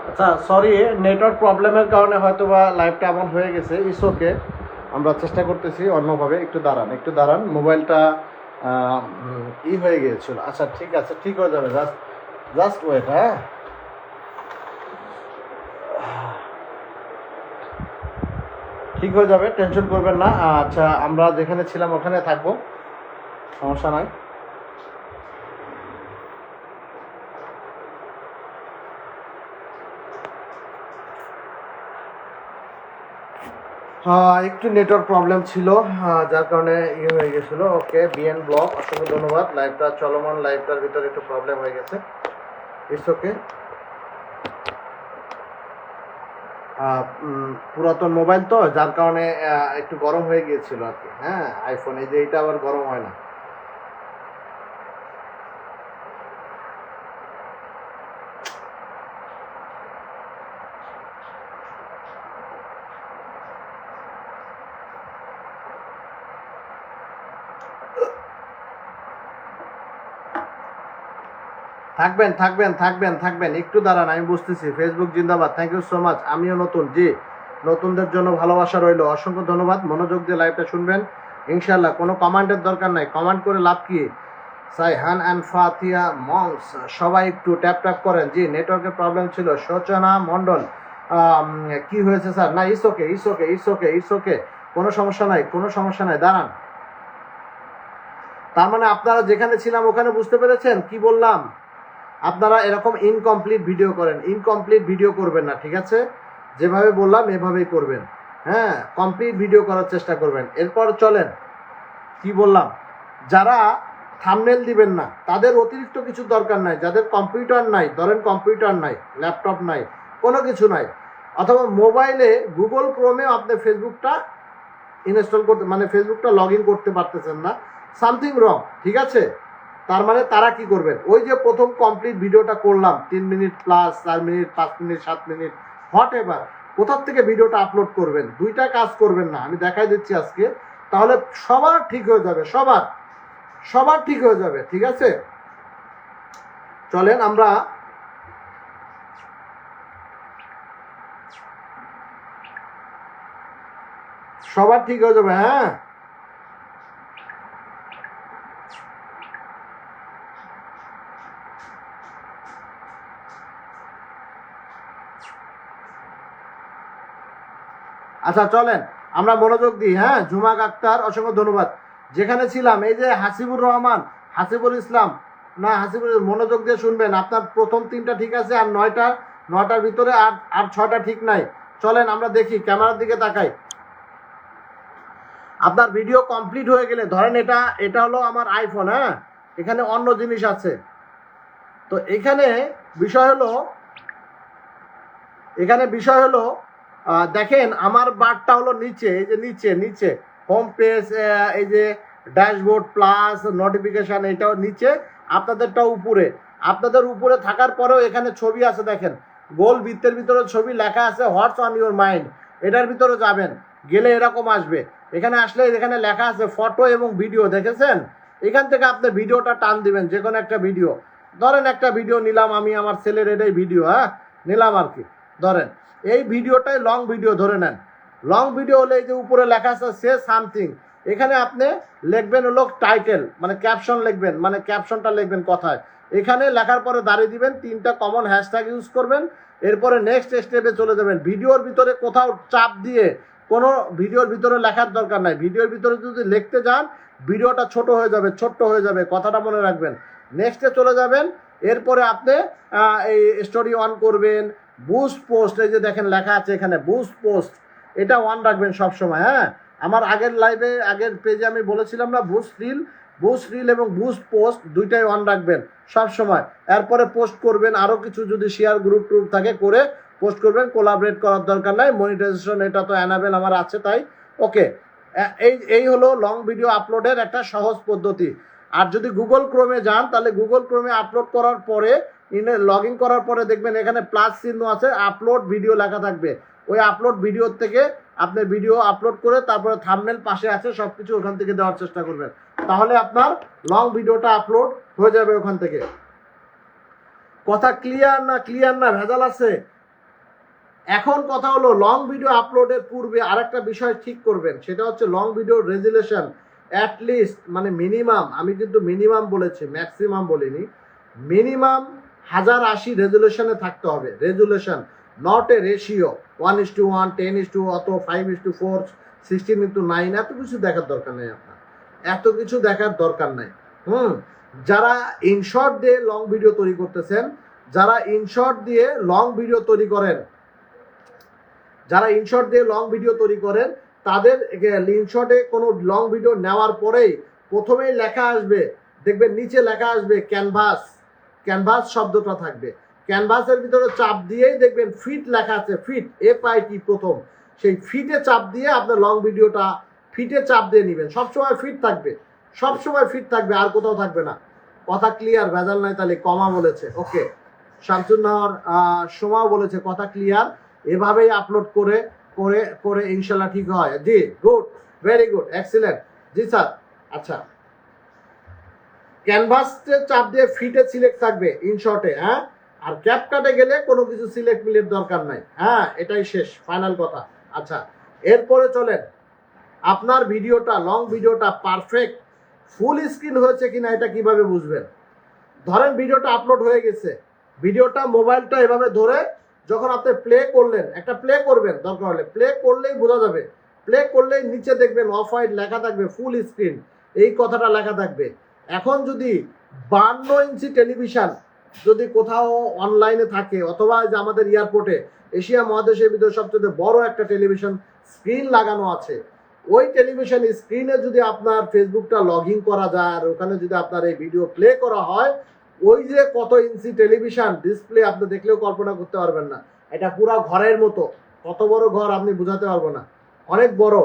আচ্ছা, সরি, নেটওয়ার্ক প্রবলেমের কারণে হয়তো বা লাইভটা এমন হয়ে গেছে, ইটস ওকে। আমরা চেষ্টা করতেছি অন্যভাবে। একটু দাঁড়ান, মোবাইলটা হয়ে গিয়েছিল। আচ্ছা ঠিক আছে, ঠিক হয়ে যাবে, জাস্ট ওয়েট। হ্যাঁ, ঠিক হয়ে যাবে, টেনশন করবেন না। আচ্ছা, আমরা যেখানে ছিলাম ওখানে থাকবো, সমস্যা নাই। একটু নেটওয়ার্ক প্রবলেম ছিল, যার কারণে হয়ে গেছিল। ওকে, বিএন ব্লগ, অসংখ্য ধন্যবাদ। লাইভটা চলমান, লাইভটার ভিতরে একটু প্রবলেম হয়ে গেছে, ইটস ওকে। পুরাতন মোবাইল তো, যার কারণে একটু গরম হয়ে গিয়েছিল আর কি। হ্যাঁ, আইফোন, এই যে এটা আবার গরম হয় না। থাকবেন, একটু দাঁড়ান, আমি বুঝতেছি। ফেসবুক জিন্দাবাদ, থ্যাংক ইউ সো মাচ। আমিও নতুন, জি, নতুনদের জন্য ভালোবাসা রইল, অসংখ্য ধন্যবাদ। মনোযোগ দিয়ে লাইভটা শুনবেন ইনশাল্লাহ। কোনো কমান্ডের দরকার নাই, কমান্ড করে লাভ কি। সাইহান অ্যান্ড ফাতিয়া মংস, সবাই একটু ট্যাপ করেন। জি, নেটওয়ার্কের প্রবলেম ছিল। সূচনা মণ্ডল, কি হয়েছে স্যার? না, ইটস ওকে, কোনো সমস্যা নাই, দাঁড়ান। তার মানে আপনারা যেখানে ছিলাম ওখানে বুঝতে পেরেছেন কি বললাম? আপনারা এরকম ইনকমপ্লিট ভিডিও করবেন না, ঠিক আছে? যেভাবে বললাম এভাবেই করবেন। হ্যাঁ, কমপ্লিট ভিডিও করার চেষ্টা করবেন। এরপর চলেন, কি বললাম, যারা থাম্বনেল দিবেন না তাদের অতিরিক্ত কিছু দরকার নাই। যাদের কম্পিউটার নাই, ধরেন কম্পিউটার নাই, ল্যাপটপ নাই, কোনো কিছু নাই, অথবা মোবাইলে গুগল ক্রোমেও আপনি ফেসবুকটা ইনস্টল করতে, মানে ফেসবুকটা লগ ইন করতে পারতেছেন না, সামথিং রং, ঠিক আছে? তার মানে তারা কি করবেন, ওই যে প্রথম কমপ্লিট ভিডিওটা করলাম 3 minute plus, 4 minute, 5 minute, 7 minute, what ever, কোথার থেকে ভিডিওটা আপলোড করবেন। দুইটা কাজ করবেন না, আমি দেখাই দিচ্ছি আজকে, তাহলে সবার ঠিক হয়ে যাবে, সবার ঠিক হয়ে যাবে, ঠিক আছে? চলেন আমরা সবার ঠিক হয়ে যাবে। হ্যাঁ, আচ্ছা চলেন আমরা মনোযোগ দিই। হ্যাঁ, ঝুমাক আক্তার, অসংখ্য ধন্যবাদ। যেখানে ছিলাম, এই যে হাসিবুর রহমান, হাসিবুল ইসলাম, না হাসিবুল, মনোযোগ দিয়ে শুনবেন। আপনার প্রথম 3টা ঠিক আছে, আর 9টার ভিতরে আর 6টা ঠিক নাই। চলেন আমরা দেখি, ক্যামেরার দিকে তাকাই। আপনার ভিডিও কমপ্লিট হয়ে গেলে, ধরেন এটা হলো আমার আইফোন, হ্যাঁ, এখানে অন্য জিনিস আছে। তো এখানে বিষয় হলো দেখেন আমার বারটা হলো নিচে, এই যে নিচে হোম পেজ, এই যে ড্যাশবোর্ড প্লাস নোটিফিকেশন, এটাও নিচে, আপনাদেরটাও উপরে। আপনাদের উপরে থাকার পরেও এখানে ছবি আছে, দেখেন গোল বৃত্তের ভিতরে ছবি লেখা আছে হোয়াটস অন ইউর মাইন্ড। এটার ভিতরে যাবেন, গেলে এরকম আসবে। এখানে আসলে এখানে লেখা আছে ফটো এবং ভিডিও, দেখেছেন? এখান থেকে আপনি ভিডিওটা টান দিবেন, যে কোনো একটা ভিডিও। ধরেন একটা ভিডিও নিলাম আমি, আমার ছেলের এটাই ভিডিও, হ্যাঁ, নিলাম আর কি। ধরেন এই ভিডিওটাই লং ভিডিও ধরে নেন। লং ভিডিও হলে এই যে উপরে লেখা আছে সে সামথিং, এখানে আপনি লিখবেন হলো টাইটেল, মানে ক্যাপশন লিখবেন, মানে ক্যাপশনটা লিখবেন কথায়। এখানে লেখার পরে দাঁড়িয়ে দিবেন, 3টা কমন হ্যাশট্যাগ ইউজ করবেন। এরপরে নেক্সট স্টেপে চলে যাবেন। ভিডিওর ভিতরে কোথাও চাপ দিয়ে কোনো ভিডিওর ভিতরে লেখার দরকার নাই। ভিডিওর ভিতরে যদি লিখতে যান, ভিডিওটা ছোট হয়ে যাবে, কথাটা মনে রাখবেন। নেক্সটে চলে যাবেন। এরপরে আপনি এই স্টোরি অন করবেন। বুস্ট পোস্ট, এই যে দেখেন লেখা আছে এখানে বুস্ট পোস্ট, এটা অন রাখবেন সবসময়। হ্যাঁ, আমার আগের লাইভে, আগের পেজে আমি বলেছিলাম না, বুস্ট রিল এবং বুস্ট পোস্ট দুইটাই অন রাখবেন সবসময়। এরপরে পোস্ট করবেন, আরও কিছু যদি শেয়ার গ্রুপ থাকে করে পোস্ট করবেন। কোলাবরেট করার দরকার নাই, মনিটাইজেশন এটা তো অ্যানাবেল আমার আছে, তাই ওকে। এই হলো লং ভিডিও আপলোডের একটা সহজ পদ্ধতি। আর যদি গুগল ক্রোমে যান তাহলে গুগল ক্রোমে আপলোড করার পরে লগ ইন করার পরে দেখবেন এখানে প্লাস চিহ্ন আছে, আপলোড ভিডিও লেখা থাকবে। ওই আপলোড ভিডিও থেকে আপনি ভিডিও আপলোড করে তারপরে থাম্বনেল পাশে আছে সব কিছু ওখান থেকে দেওয়ার চেষ্টা করবেন, তাহলে আপনার লং ভিডিওটা আপলোড হয়ে যাবে ওখান থেকে। কথা ক্লিয়ার না ভেজাল আছে? এখন কথা হলো লং ভিডিও আপলোডের পূর্বে আরেকটা বিষয় ঠিক করবেন, সেটা হচ্ছে লং ভিডিও রেজুলেশন অ্যাটলিস্ট মানে মিনিমাম, আমি কিন্তু মিনিমাম বলেছি ম্যাক্সিমাম বলিনি, মিনিমাম 1080 রেজুলেশনে থাকতে হবে। রেজুলেশন নট এ রেশিও 1:1, 10:2 অত 5:4, 16:9, এত কিছু দেখার দরকার নেই আপনার, এত কিছু দেখার দরকার নাই। যারা ইনশর্ট দিয়ে লং ভিডিও তৈরি করতেছেন, যারা ইনশর্ট দিয়ে লং ভিডিও তৈরি করেন, যারা ইনশর্ট দিয়ে লং ভিডিও তৈরি করেন তাদের ইনশর্টে কোনো লং ভিডিও নেওয়ার পরেই প্রথমেই লেখা আসবে, দেখবেন নিচে লেখা আসবে ক্যানভাস, ক্যানভাস শব্দটা থাকবে, ক্যানভাসের ভিতরে চাপ দিয়েই দেখবেন ফিট লেখা আছে, ফিট FIT প্রথম, সেই ফিটে চাপ দিয়ে আপনার লং ভিডিওটা ফিটে চাপ দিয়ে নেবেন, সবসময় ফিট থাকবে, সবসময় ফিট থাকবে, আর কোথাও থাকবে না। কথা ক্লিয়ার? ভেজাল নাই তাহলে কমা বলেছে, ওকে। শামসুন্নাহর সোমাও বলেছে কথা ক্লিয়ার, এভাবেই আপলোড করে করে করে ইনশাল্লাহ ঠিক হয়। জি গুড, ভেরি গুড, এক্সিলেন্ট, জি স্যার। আচ্ছা, ক্যানভাসে চাপ দিয়ে ফিটে সিলেক্ট থাকবে ইনশর্টে, হ্যাঁ, আর ক্যাপকাটে গেলে কোনো কিছু সিলেক্ট মিলের দরকার নাই, হ্যাঁ, এটাই শেষ ফাইনাল কথা। আচ্ছা, এরপরে চলেন আপনার ভিডিওটা লং ভিডিওটা পারফেক্ট ফুল স্ক্রিন হয়েছে কিনা এটা কিভাবে বুঝবেন। ধরেন ভিডিওটা আপলোড হয়ে গেছে, ভিডিওটা মোবাইলটা এভাবে ধরে যখন আপনি প্লে করলেন, একটা প্লে করবেন, দরকার হলে প্লে করলেই বোঝা যাবে, প্লে করলেই নিচে দেখবেন অফ হোয়াইট লেখা থাকবে ফুল স্ক্রিন, এই কথাটা লেখা থাকবে। এখন যদি 52 ইঞ্চি টেলিভিশন যদি কোথাও অনলাইনে থাকে, অথবা যে আমাদের এয়ারপোর্টে এশিয়া মহাদেশের ভিতরে সবচেয়ে বড় একটা টেলিভিশন স্ক্রিন লাগানো আছে, ওই টেলিভিশন স্ক্রিনে যদি আপনার ফেসবুকটা লগ ইন করা যায় আর ওখানে যদি আপনার এই ভিডিও প্লে করা হয়, ওই যে কত ইঞ্চি টেলিভিশন ডিসপ্লে আপনি দেখলেও কল্পনা করতে পারবেন না, এটা পুরো ঘরের মতো, কত বড় ঘর আপনি বোঝাতে পারবো না, অনেক বড়।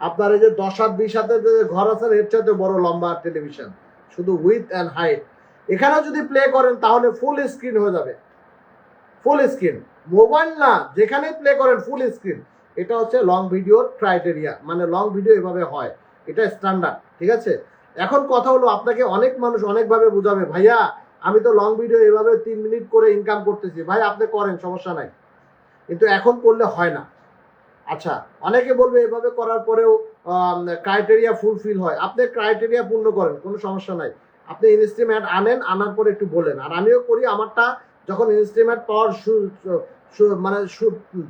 আপনার এই যে 10 হাত 20 হাতের যে ঘর আছে এর চাইতে বড় লম্বা টেলিভিশন, শুধু উইথ অ্যান্ড হাইট। এখানেও যদি প্লে করেন তাহলে ফুল স্ক্রিন হয়ে যাবে, ফুল স্ক্রিন, মোবাইল না, যেখানেই প্লে করেন ফুল স্ক্রিন। এটা হচ্ছে লং ভিডিওর ক্রাইটেরিয়া, মানে লং ভিডিও এভাবে হয়, এটা স্ট্যান্ডার্ড, ঠিক আছে। এখন কথা হলো আপনাকে অনেক মানুষ অনেকভাবে বুঝাবে, ভাইয়া আমি তো লং ভিডিও এভাবে 3 মিনিট করে ইনকাম করতেছি, ভাই আপনি করেন সমস্যা নাই, কিন্তু এখন করলে হয় না। আচ্ছা, অনেকে বলবে এভাবে করার পরেও ক্রাইটেরিয়া ফুলফিল হয়, আপনি ক্রাইটেরিয়া পূর্ণ করেন, কোনো সমস্যা নাই, আপনি ইনস্ট্রিমেন্ট আনেন, আনার পরে একটু বলেন, আর আমিও করি আমারটা, যখন ইনস্ট্রিমেন্ট পাওয়ার মানে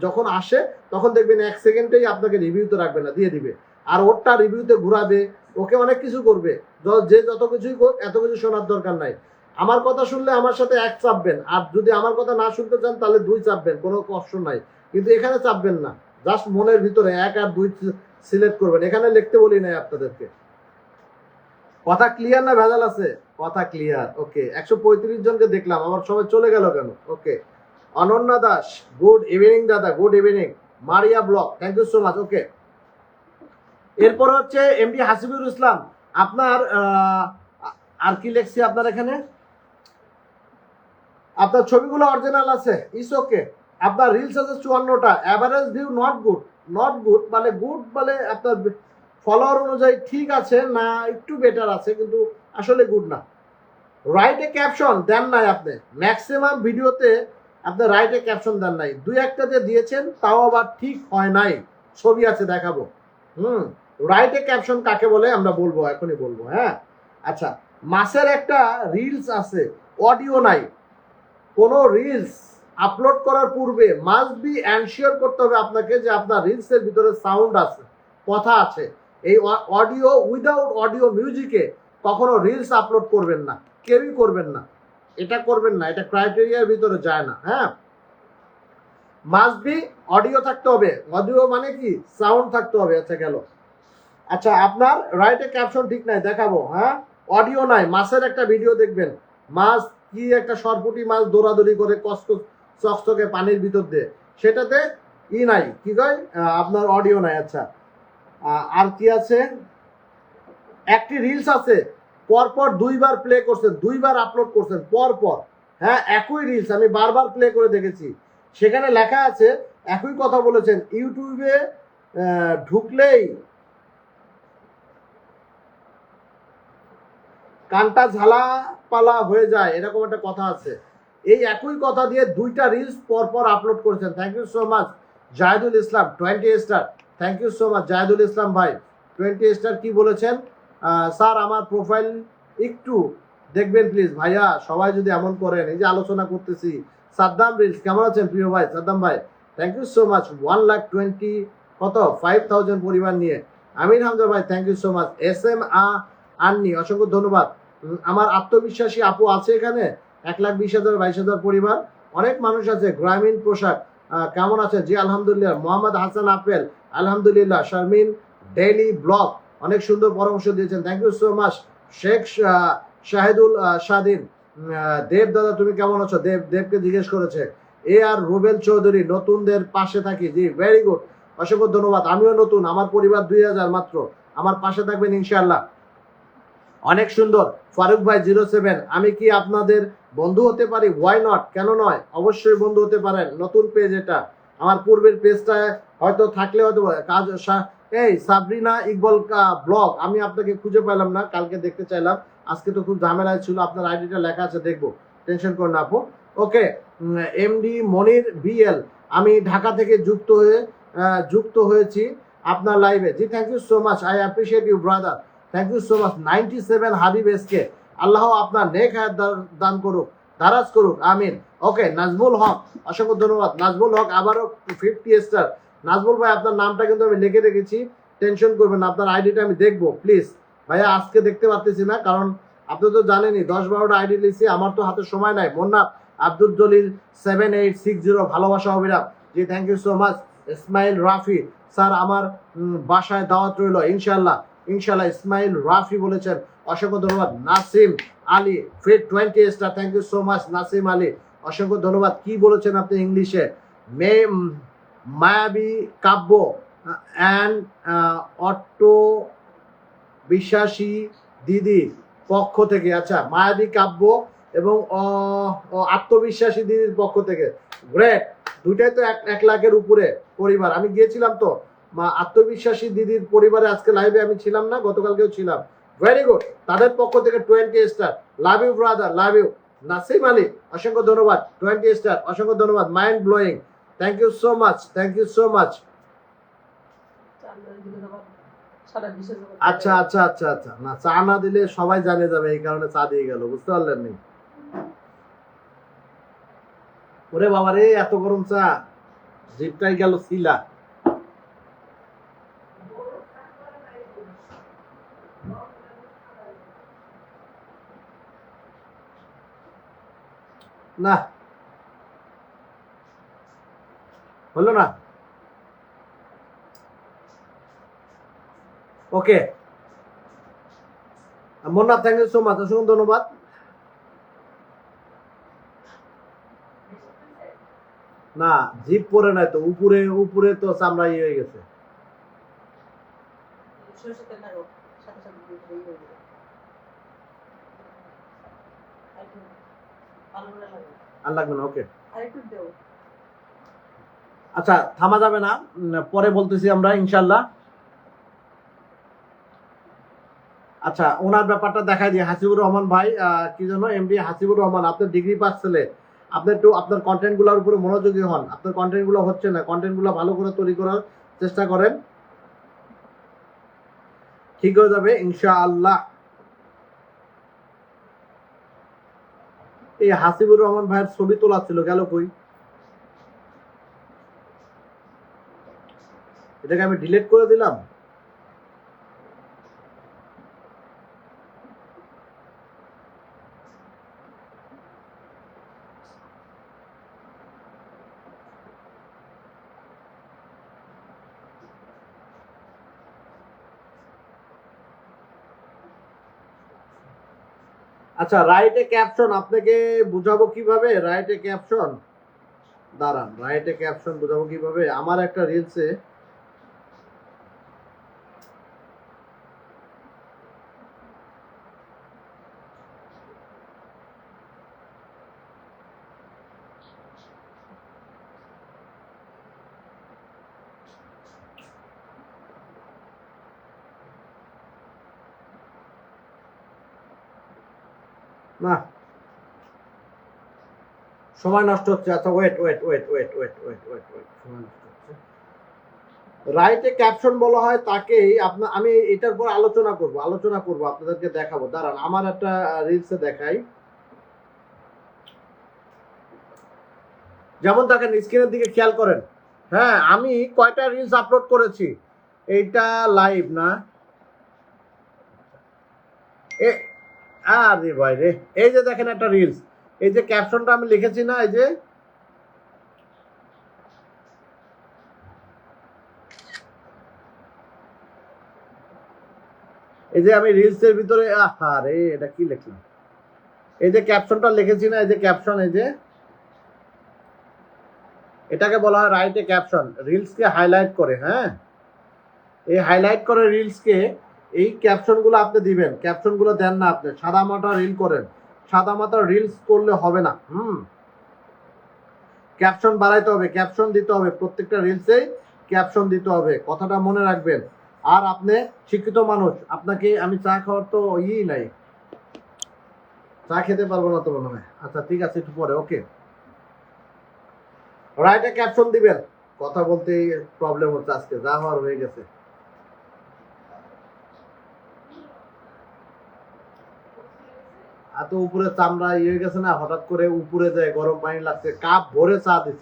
যখন আসে তখন দেখবেন 1 সেকেন্ডেই আপনাকে রিভিউতে রাখবে না, দিয়ে দিবে, আর ওরটা রিভিউতে ঘুরাবে, ওকে অনেক কিছু করবে, যে যত কিছুই করুক এত কিছু শোনার দরকার নাই। আমার কথা শুনলে আমার সাথে 1 চাপবেন, আর যদি আমার কথা না শুনতে চান তাহলে 2 চাপবেন, কোনো কষ্ট নাই, কিন্তু এখানে চাপবেন না, জাস্ট মনের ভিতরে 1 আর 2 সিলেক্ট করবেন, এখানে লিখতে বলি নাই আপনাদেরকে। কথা ক্লিয়ার না ভেজাল আছে? কথা ক্লিয়ার, ওকে। 135 জনকে দেখলাম, আবার সবাই চলে গেল কেন? Okay, Ananya Das, good evening দাদা, good evening. Maria block, thank you so much, okay. এরপর হচ্ছে এমডি হাসিবুল ইসলাম, আপনার আর কি লিখছি আপনার এখানে, আপনার ছবিগুলো অরিজিনাল আছে, ইস ওকে। আপনার রিলস আছে 54টা, average view not good, not good মানে গুড মানে আপনার ফলোয়ার অনুযায়ী ঠিক আছে না, একটু বেটার আছে, কিন্তু আসলে গুড না। রাইটে ক্যাপশন দেন নাই আপনি, ম্যাক্সিমাম ভিডিওতে আপনি রাইটে ক্যাপশন দেন নাই, 2-1টাতে দিয়েছেন, তাও আবার ঠিক হয় নাই, ছবি আছে দেখাবো। রাইটে ক্যাপশন কাকে বলে আমরা বলবো, এখনই বলবো, হ্যাঁ। আচ্ছা, মাসের একটা রিলস আছে, অডিও নাই, কোনো রিলস আপলোড করার পূর্বে মাস্ট বি এনশিওর করতে হবে আপনাকে যে আপনার রিলসের ভিতরে সাউন্ড আছে, কথা আছে। এই অডিও, উইদাউট অডিও মিউজিকে কখনো রিলস আপলোড করবেন না, কেউই করবেন না, এটা করবেন না, এটা ক্রাইটেরিয়ার ভিতরে যায় না, হ্যাঁ। মাস্ট বি অডিও থাকতে হবে, অডিও মানে কি সাউন্ড থাকতে হবে। আচ্ছা গেল। আচ্ছা, আপনার রাইটে ক্যাপশন ঠিক নাই, দেখাবো, হ্যাঁ, অডিও নাই, মাছের একটা ভিডিও দেখবেন, মাছ কি একটা সরপুটি মাছ দৌড়াদৌড়ি করে কষ্ট চকচকে পানির ভিতর দিয়ে, সেটাতে ই নাই, কি কয় আপনার অডিও নাই। আচ্ছা, আর কি আছে, একটি রিলস আছে পরপর 2বার প্লে করছেন, 2বার আপলোড করছেন পরপর। হ্যাঁ, একই রিলস আমি বারবার প্লে করে দেখেছি, সেখানে লেখা আছে একই কথা বলেছেন, ইউটিউবে ঢুকলেই কানটা ঝালাপালা হয়ে যায়, এরকম একটা কথা আছে। এই একই কথা দিয়ে 2টা রিলস পরপর আপলোড করেছেন। Thank you so much Jahidul Islam 20 star. Thank you so much Jahidul Islam ভাই 20 স্টার। কি বলেছেন, স্যার আমার প্রোফাইল একটু দেখবেন প্লিজ। ভাইয়া সবাই যদি এমন করেন, এই যে আলোচনা করতেছি। সাদ্দাম রিলস কেমন আছেন প্রিয় ভাই সাদ্দাম ভাই, থ্যাংক ইউ সো মাচ 1,20,000 কত 5,000 পরিবার নিয়ে। আমির হামজা ভাই thank you so much. S M Anni অসংখ্য ধন্যবাদ। আমার আত্মবিশ্বাসী আপু আছে এখানে 1,20,000 22,000 পরিবার, অনেক মানুষ আছে। গ্রামীণ পোশাক কেমন আছেন, জি আলহামদুলিল্লাহ। মোহাম্মদ হাসান আপেল আলহামদুলিল্লাহ। শারমিন ডেইলি ব্লগ অনেক সুন্দর পরামর্শ দিয়েছেন, thank you so much. Sheikh Shahidul Swadhin Deb দাদা তুমি কেমন আছো, দেবকে জিজ্ঞেস করেছে। এ আর রুবেল চৌধুরী নতুনদের পাশে থাকি, জি ভেরি গুড অসংখ্য ধন্যবাদ। আমিও নতুন, আমার পরিবার 2,000 মাত্র, আমার পাশে থাকবেন ইনশাআল্লাহ। অনেক সুন্দর। ফারুক ভাই 07 আমি কি আপনাদের বন্ধু হতে পারি, ওয়াই নট, কেন নয়, অবশ্যই বন্ধু হতে পারেন। নতুন পেজ এটা, আমার পূর্বের পেজটা হয়তো থাকলে হয়তো কাজ। এই সাবরিনা ইকবল ব্লগ, আমি আপনাকে খুঁজে পেলাম না, কালকে দেখতে চাইলাম, আজকে তো খুব ঝামেলায় ছিল। আপনার আইডিটা লেখা আছে, দেখবো, টেনশন করুন না আপু। ওকে, এমডি মনির বিএল আমি ঢাকা থেকে যুক্ত হয়েছি আপনার লাইভে, জি thank you so much, I appreciate you brother, thank you so much. 97 Habib SK, Allah আপনার নেক হায়াত দান করুক, দারাজ করুক, আমিন। ওকে, নাজমুল হক অসংখ্য ধন্যবাদ। নাজমুল হক আবারও 50 স্টার। নাজমুল ভাই আপনার নামটা কিন্তু আমি লিখে রেখেছি, টেনশন করবেন না, আপনার আইডিটা আমি দেখবো প্লিজ। ভাইয়া আজকে দেখতে পাচ্ছি না, কারণ আপনি তো জানেনই 10-12টা আইডি লিখছি, আমার তো হাতে সময় নাই। মোন্নাফ আব্দুল জলিল 7860 ভালোবাসা অবিরাম, জি thank you so much. Ismail Rafi sir আমার বাসায় দাওয়াত রইল ইনশাল্লাহ, ইনশাল্লাহ। ইসমাইল রাফি বলেছেন, অসংখ্য ধন্যবাদ। নাসিম আলী ফিট 20 star, thank you so much Nasim Ali, অসংখ্য ধন্যবাদ। কি বলেছেন আপনি ইংলিশে, মায়াবী কাব্য অ্যান্ড অট্টো বিশ্বাসী দিদি পক্ষ থেকে, আচ্ছা মায়াবী কাব্য এবং আত্মবিশ্বাসী দিদির পক্ষ থেকে, গ্রেট। দুইটাই তো 1,00,000-এর উপরে পরিবার। আমি গিয়েছিলাম তো আত্মবিশ্বাসী দিদির পরিবারে, আজকে লাইভে আমি ছিলাম না, গতকালকেও ছিলাম। ভেরি গুড, তাদের পক্ষ থেকে 20 star, love you brother, love you. Nasim Ali অসংখ্য ধন্যবাদ 20 স্টার, অসংখ্য ধন্যবাদ। Mind blowing, thank you so much, thank you so much. আচ্ছা আচ্ছা আচ্ছা আচ্ছা, না চা না দিলে সবাই জানে যাবে, এই কারণে চা দিয়ে গেল, বুঝতে পারলেন নি? ওরে বাবা রে, এত গরম চা, জিপটাই গেল সিলা। না হলো না। Okay Monna, thank you so much, অসংখ্য ধন্যবাদ। না জিপ পরে নাই তো, উপরে উপরে তো চামড়া হয়ে গেছে। আর লাগবে না, ওকে। আচ্ছা থামা যাবে না, পরে বলতেছি আমরা ইনশাল্লাহ। আচ্ছা ওনার ব্যাপারটা দেখাই দিয়ে, হাসিবুর রহমান ভাই কি জন্য এমডি হাসিবুর রহমান, আপনার ডিগ্রি পাস ছেলে, আপনি একটু আপনার কন্টেন্ট গুলোর উপরে মনোযোগী হন। আপনার কন্টেন্ট গুলো হচ্ছে না, কন্টেন্ট গুলো ভালো করে তৈরি করার চেষ্টা করেন, ঠিক হয়ে যাবে ইনশাআল্লাহ। এই হাসিবুর রহমান ভাইয়ের ছবি তোলা ছিল, গেল কই? এটাকে আমি ডিলিট করে দিলাম। আচ্ছা রাইটে ক্যাপশন আপনাকে বুঝাবো কিভাবে, রাইটে ক্যাপশন, দাঁড়ান, রাইটে ক্যাপশন বুঝাবো কিভাবে। আমার একটা রিলসে না, সময় নষ্ট হচ্ছে। আচ্ছা wait wait wait wait wait wait wait wait সময় নষ্ট হচ্ছে। রাইটে ক্যাপশন বলা হয় তাকেই আপনার, আমি এটার পর আলোচনা করব আপনাদেরকে দেখাবো। দাঁড়ান আমার একটা রিলসে দেখাই। যেমন দেখেন স্ক্রিনের দিকে খেয়াল করেন। হ্যাঁ, আমি কয়টা রিলস আপলোড করেছি। এইটা লাইভ না, এ আরে ভাই রে, এই যে দেখেন একটা রিলস, এই যে ক্যাপশনটা আমি লিখেছি না, এই যে আমি রিলসের ভিতরে, আরে এটা কি লিখলাম, এই যে ক্যাপশনটা লিখেছি না, এই যে ক্যাপশন, এই যে এটাকে বলা হয় রাইটে ক্যাপশন। রিলসকে হাইলাইট করে, হ্যাঁ, এই হাইলাইট করে রিলসকে, এই ক্যাপশনগুলো আপনি দিবেন। ক্যাপশনগুলো দেন না, আপনি সাদামাটা রিল করেন। সাদামাটা রিলস করলে হবে না। ক্যাপশন বাড়াইতে হবে, ক্যাপশন দিতে হবে, প্রত্যেকটা রিলসেই ক্যাপশন দিতে হবে, কথাটা মনে রাখবেন। আর আপনি শিক্ষিত মানুষ, আপনাকে আমি চা খাওয়ার তো নাই, চা খেতে পারবো না তো মনে হয়। আচ্ছা ঠিক আছে, একটু পরে। ওকে, রাইটে ক্যাপশন দিবেন। কথা বলতে প্রবলেম হচ্ছে, আজকে যা হওয়ার হয়ে গেছে। এত উপরে চামড়া হয়ে গেছে না, হঠাৎ করে উপরে যায়, গরম পানি লাগছে, কাপ ভরে চা দিছ,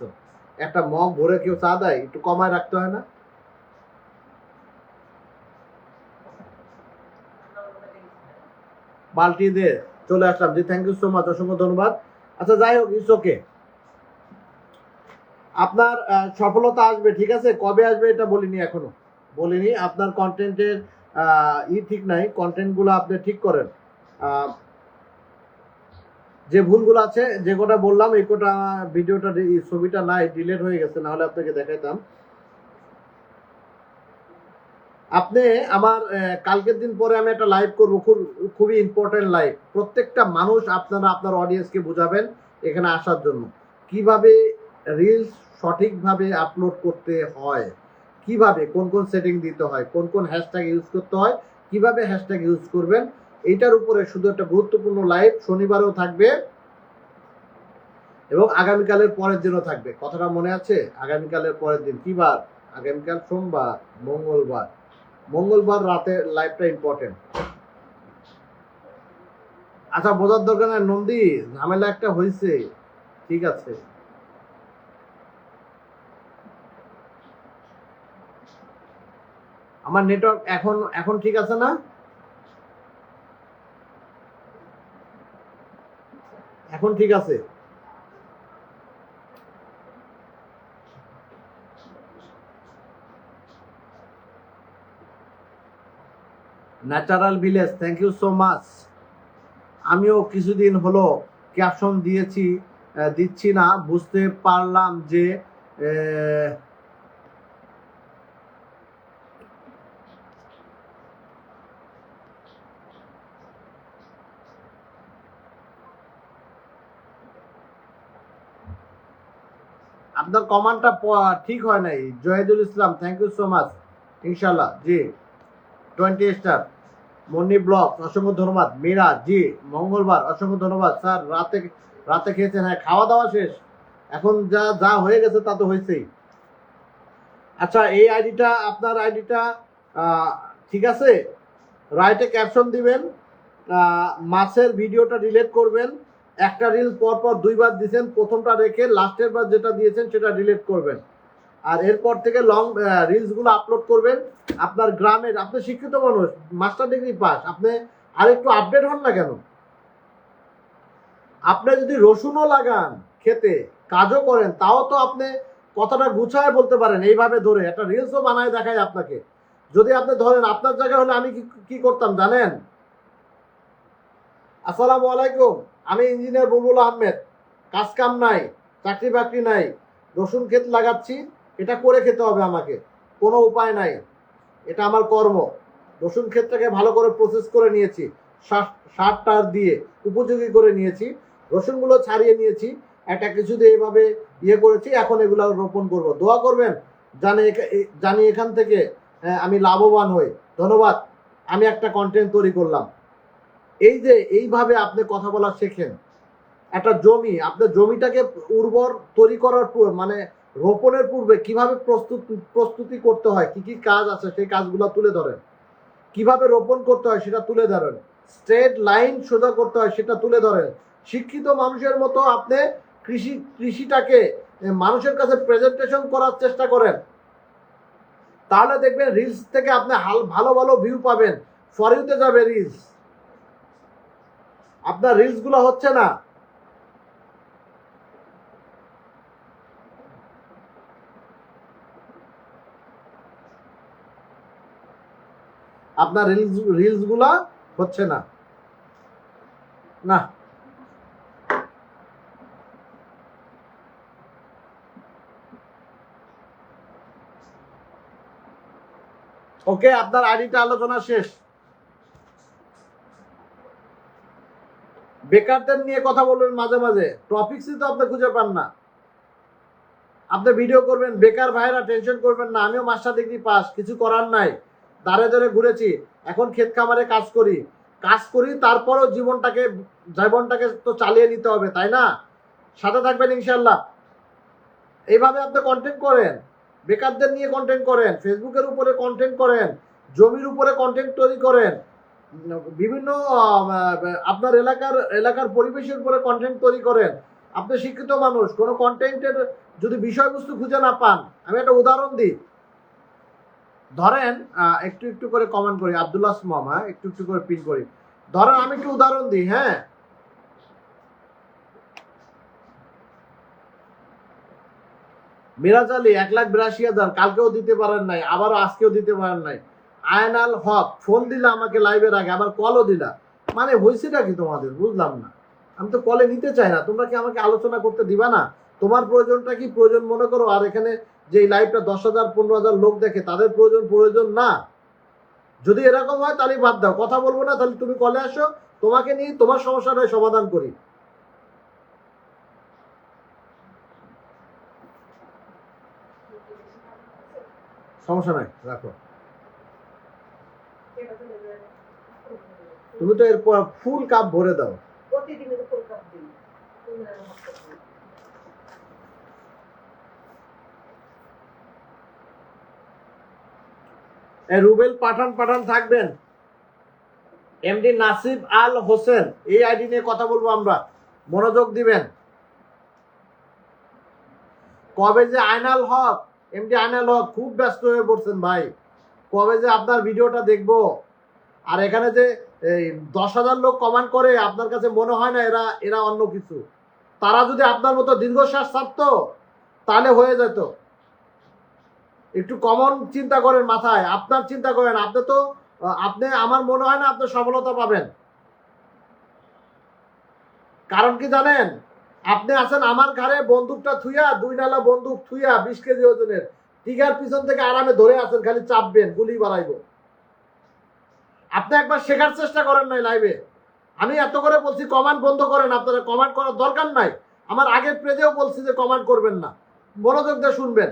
একটা মগ ভরে কেউ চা দেয়? একটু কমায় রাখতে হয় না? বালতি দিয়ে চলে আসলাম। জি থ্যাংক ইউ সো মাচ, অসংখ্য ধন্যবাদ। আচ্ছা যাই হোক, ইটস ওকে। আপনার সফলতা আসবে, ঠিক আছে, কবে আসবে এটা বলিনি। আপনার কন্টেন্টের ঠিক নাই, কন্টেন্টগুলো আপনি ঠিক করেন। যে ভুলগুলো আছে, যে কটা বললাম, এই কটা ভিডিওটা, ছবিটা নাই, ডিলেট হয়ে গেছে, না হলে আপনাকে দেখাইতাম। আপনি আমার কালকের দিন পরে আমি একটা লাইভ করবো, খুবই ইম্পর্টেন্ট লাইভ। প্রত্যেকটা মানুষ আপনারা আপনার অডিয়েন্সকে বোঝাবেন এখানে আসার জন্য, কিভাবে রিলস সঠিকভাবে আপলোড করতে হয়, কিভাবে কোন কোন সেটিং দিতে হয়, কোন কোন হ্যাশট্যাগ ইউজ করতে হয়, কিভাবে হ্যাশট্যাগ ইউজ করবেন, এইটার উপরে শুধু একটা গুরুত্বপূর্ণ লাইভ শনিবারেও থাকবে এবং আগামীকালের পরের দিনও থাকবে। কথাটা মনে আছে? আগামীকালের পরের দিন কি বার? আগামীকাল সোমবার, মঙ্গলবার রাতে লাইভটা ইম্পর্টেন্ট। আচ্ছা বোঝার দরকার নাই নন্দী, ঝামেলা একটা হয়েছে, ঠিক আছে। আমার নেটওয়ার্ক এখন ঠিক আছে না? এখন ঠিক আছে? Natural village, thank you so much. আমিও কিছুদিন হলো ক্যাপশন দিচ্ছি না, বুঝতে পারলাম যে আপনার কমান্ডটা ঠিক হয় নাই। জহিদুল ইসলাম, থ্যাংক ইউ সো মাচ। ইনশাল্লাহ, জি 20 স্টার। মন্নি ব্লগ, অসংখ্য ধন্যবাদ। মীরা জি, মঙ্গলবার, অসংখ্য ধন্যবাদ। স্যার রাতে খেয়েছেন? হ্যাঁ, খাওয়া দাওয়া শেষ, এখন যা যা হয়ে গেছে তা তো হয়েছেই। আচ্ছা, এই আইডিটা, আপনার আইডিটা ঠিক আছে। রাইটে ক্যাপশন দিবেন, মাছের ভিডিওটা ডিলিট করবেন। একটা রিল পরপর দুইবার দিয়েছেন, প্রথমটা রেখে লাস্টের বার যেটা দিয়েছেন সেটা ডিলিট করবেন। আর এরপর থেকে লং রিলসগুলো আপলোড করবেন। আপনার গ্রামের, আপনি শিক্ষিত মানুষ, মাস্টার ডিগ্রি পাস, আপনি আর একটু আপডেট হন না কেন? আপনি যদি রসুনও লাগান খেতে, কাজও করেন, তাও তো আপনি কথাটা গুছায় বলতে পারেন। এইভাবে ধরে একটা রিলসও বানায় দেখায় আপনাকে। যদি আপনি ধরেন, আপনার জায়গায় হলে আমি কি করতাম জানেন? আসসালামু আলাইকুম, আমি ইঞ্জিনিয়ার বুলবুল আহমেদ, কাজ কাম নাই, চাকরি বাকরি নাই, রসুন ক্ষেত লাগাচ্ছি, এটা করে খেতে হবে আমাকে, কোনো উপায় নাই, এটা আমার কর্ম। রসুন ক্ষেতটাকে ভালো করে প্রসেস করে নিয়েছি, সার টার দিয়ে উপযোগী করে নিয়েছি, রসুনগুলো ছাড়িয়ে নিয়েছি, একটা কিছু দিয়ে এইভাবে করেছি, এখন এগুলো রোপণ করব। দোয়া করবেন জানি এখান থেকে আমি লাভবান হই। ধন্যবাদ। আমি একটা কন্টেন্ট তৈরি করলাম। এই যে এইভাবে আপনি কথা বলা শেখেন। একটা জমি, আপনার জমিটাকে উর্বর তৈরি করার মানে রোপণের পূর্বে কিভাবে প্রস্তুতি করতে হয়, কি কি কাজ আছে সেই কাজগুলো তুলে ধরেন। কিভাবে রোপণ করতে হয় সেটা তুলে ধরেন। স্ট্রেট লাইন সোজা করতে হয় সেটা তুলে ধরেন। শিক্ষিত মানুষের মতো আপনি কৃষিটাকে মানুষের কাছে প্রেজেন্টেশন করার চেষ্টা করেন। তাহলে দেখবেন রিলস থেকে আপনি ভালো ভালো ভিউ পাবেন। ফর ইউতে যাবে রিলস, আপনার রিলস গুলো হচ্ছে না। আপনার রিলস গুলা হচ্ছে না। না, ওকে, আপনার আইডিটা আলোচনা শেষ। বেকারদের নিয়ে কথা বলবেন মাঝে মাঝে, টপিকসই তো আপনি খুঁজে পান না। আপনি ভিডিও করবেন, বেকার ভাইরা টেনশন করবেন না, আমিও মাস্টার ডিগ্রি পাস, কিছু করার নাই, দাঁড়ে দাঁড়ে ঘুরেছি, এখন ক্ষেত খামারে কাজ করি, তারপরও জীবনটাকে তো চালিয়ে নিতে হবে, তাই না? সাথে থাকবেন ইনশাল্লাহ। এইভাবে আপনি কন্টেন্ট করেন, বেকারদের নিয়ে কন্টেন্ট করেন, ফেসবুকের উপরে কন্টেন্ট করেন, জমির উপরে কন্টেন্ট তৈরি করেন, বিভিন্ন আপনার এলাকার পরিবেশের উপরে কন্টেন্ট তৈরি করেন। আপনি শিক্ষিত মানুষ, কোনো কন্টেন্টের যদি বিষয়বস্তু খুঁজে না পান, আমি একটা উদাহরণ দিই। ধরেন একটু একটু করে কমেন্ট করি, আব্দুল্লাহ আসমাম, একটু একটু করে পিন করি। ধরেন আমি একটু উদাহরণ দিই, হ্যাঁ। মিরাজ আলী 1,82,000, কালকেও দিতে পারেন নাই, আবারও আজকেও দিতে পারেন নাই। আয়নাল হক ফোন দিলা আমাকে লাইভের আগে, আবার কলও দিলা, মানে হয়েছেটা কি তোমাদের বুঝলাম না। আমি তো কলে নিতে চাই না, তোমরা কি আমাকে আলোচনা করতে দিবা না? তোমার প্রয়োজনটা কি প্রয়োজন মনে করো, আর এখানে যে লাইভটা 10,000 15,000 লোক দেখে তাদের প্রয়োজন না। যদি এরকম হয় তাহলে বাদ দাও, কথা বলবো না, তাহলে তুমি কলে আসো, তোমাকে নিয়ে তোমার সমস্যাটাই সমাধান করি। সমস্যা নাই, রাখো। তুমি তো এরপর ফুল কাপ ভরে দাও। রুবেল পাঠান থাকবেন। এমডি নাসিব আল হোসেন, এই আইডি নিয়ে কথা বলবো আমরা, মনোযোগ দিবেন। কবে যে আয়নাল হক, এমডি আয়নাল হক খুব ব্যস্ত হয়ে পড়ছেন ভাই, কবে যে আপনার ভিডিওটা দেখবো। আর এখানে যে 10,000 লোক কমেন্ট করে, আপনার কাছে মনে হয় না এরা অন্য কিছু? তারা যদি আপনার মতো দীর্ঘশ্বাস ছাড়তো তাহলে হয়ে যেত। একটু কমন চিন্তা করেন মাথায়, আপনার চিন্তা করেন। আপনি আমার মনে হয় না আপনি সফলতা পাবেন। কারণ কি জানেন? আপনি আছেন আমার ঘরে বন্দুকটা থুইয়া, 2 নালা বন্দুক থুইয়া 20 কেজি ওজনের, টিগার পিছন থেকে আরামে ধরে আছেন, খালি চাপবেন, গুলি বাড়াইব। আপনি একবার শেখার চেষ্টা করেন নাই লাইভে। আমি এত করে বলছি কমান্ড বন্ধ করেন, আপনারা কমান্ড করার দরকার নাই। আমার আগের পেজেও বলছি যে কমান্ড করবেন না, মনোযোগ দিয়ে শুনবেন।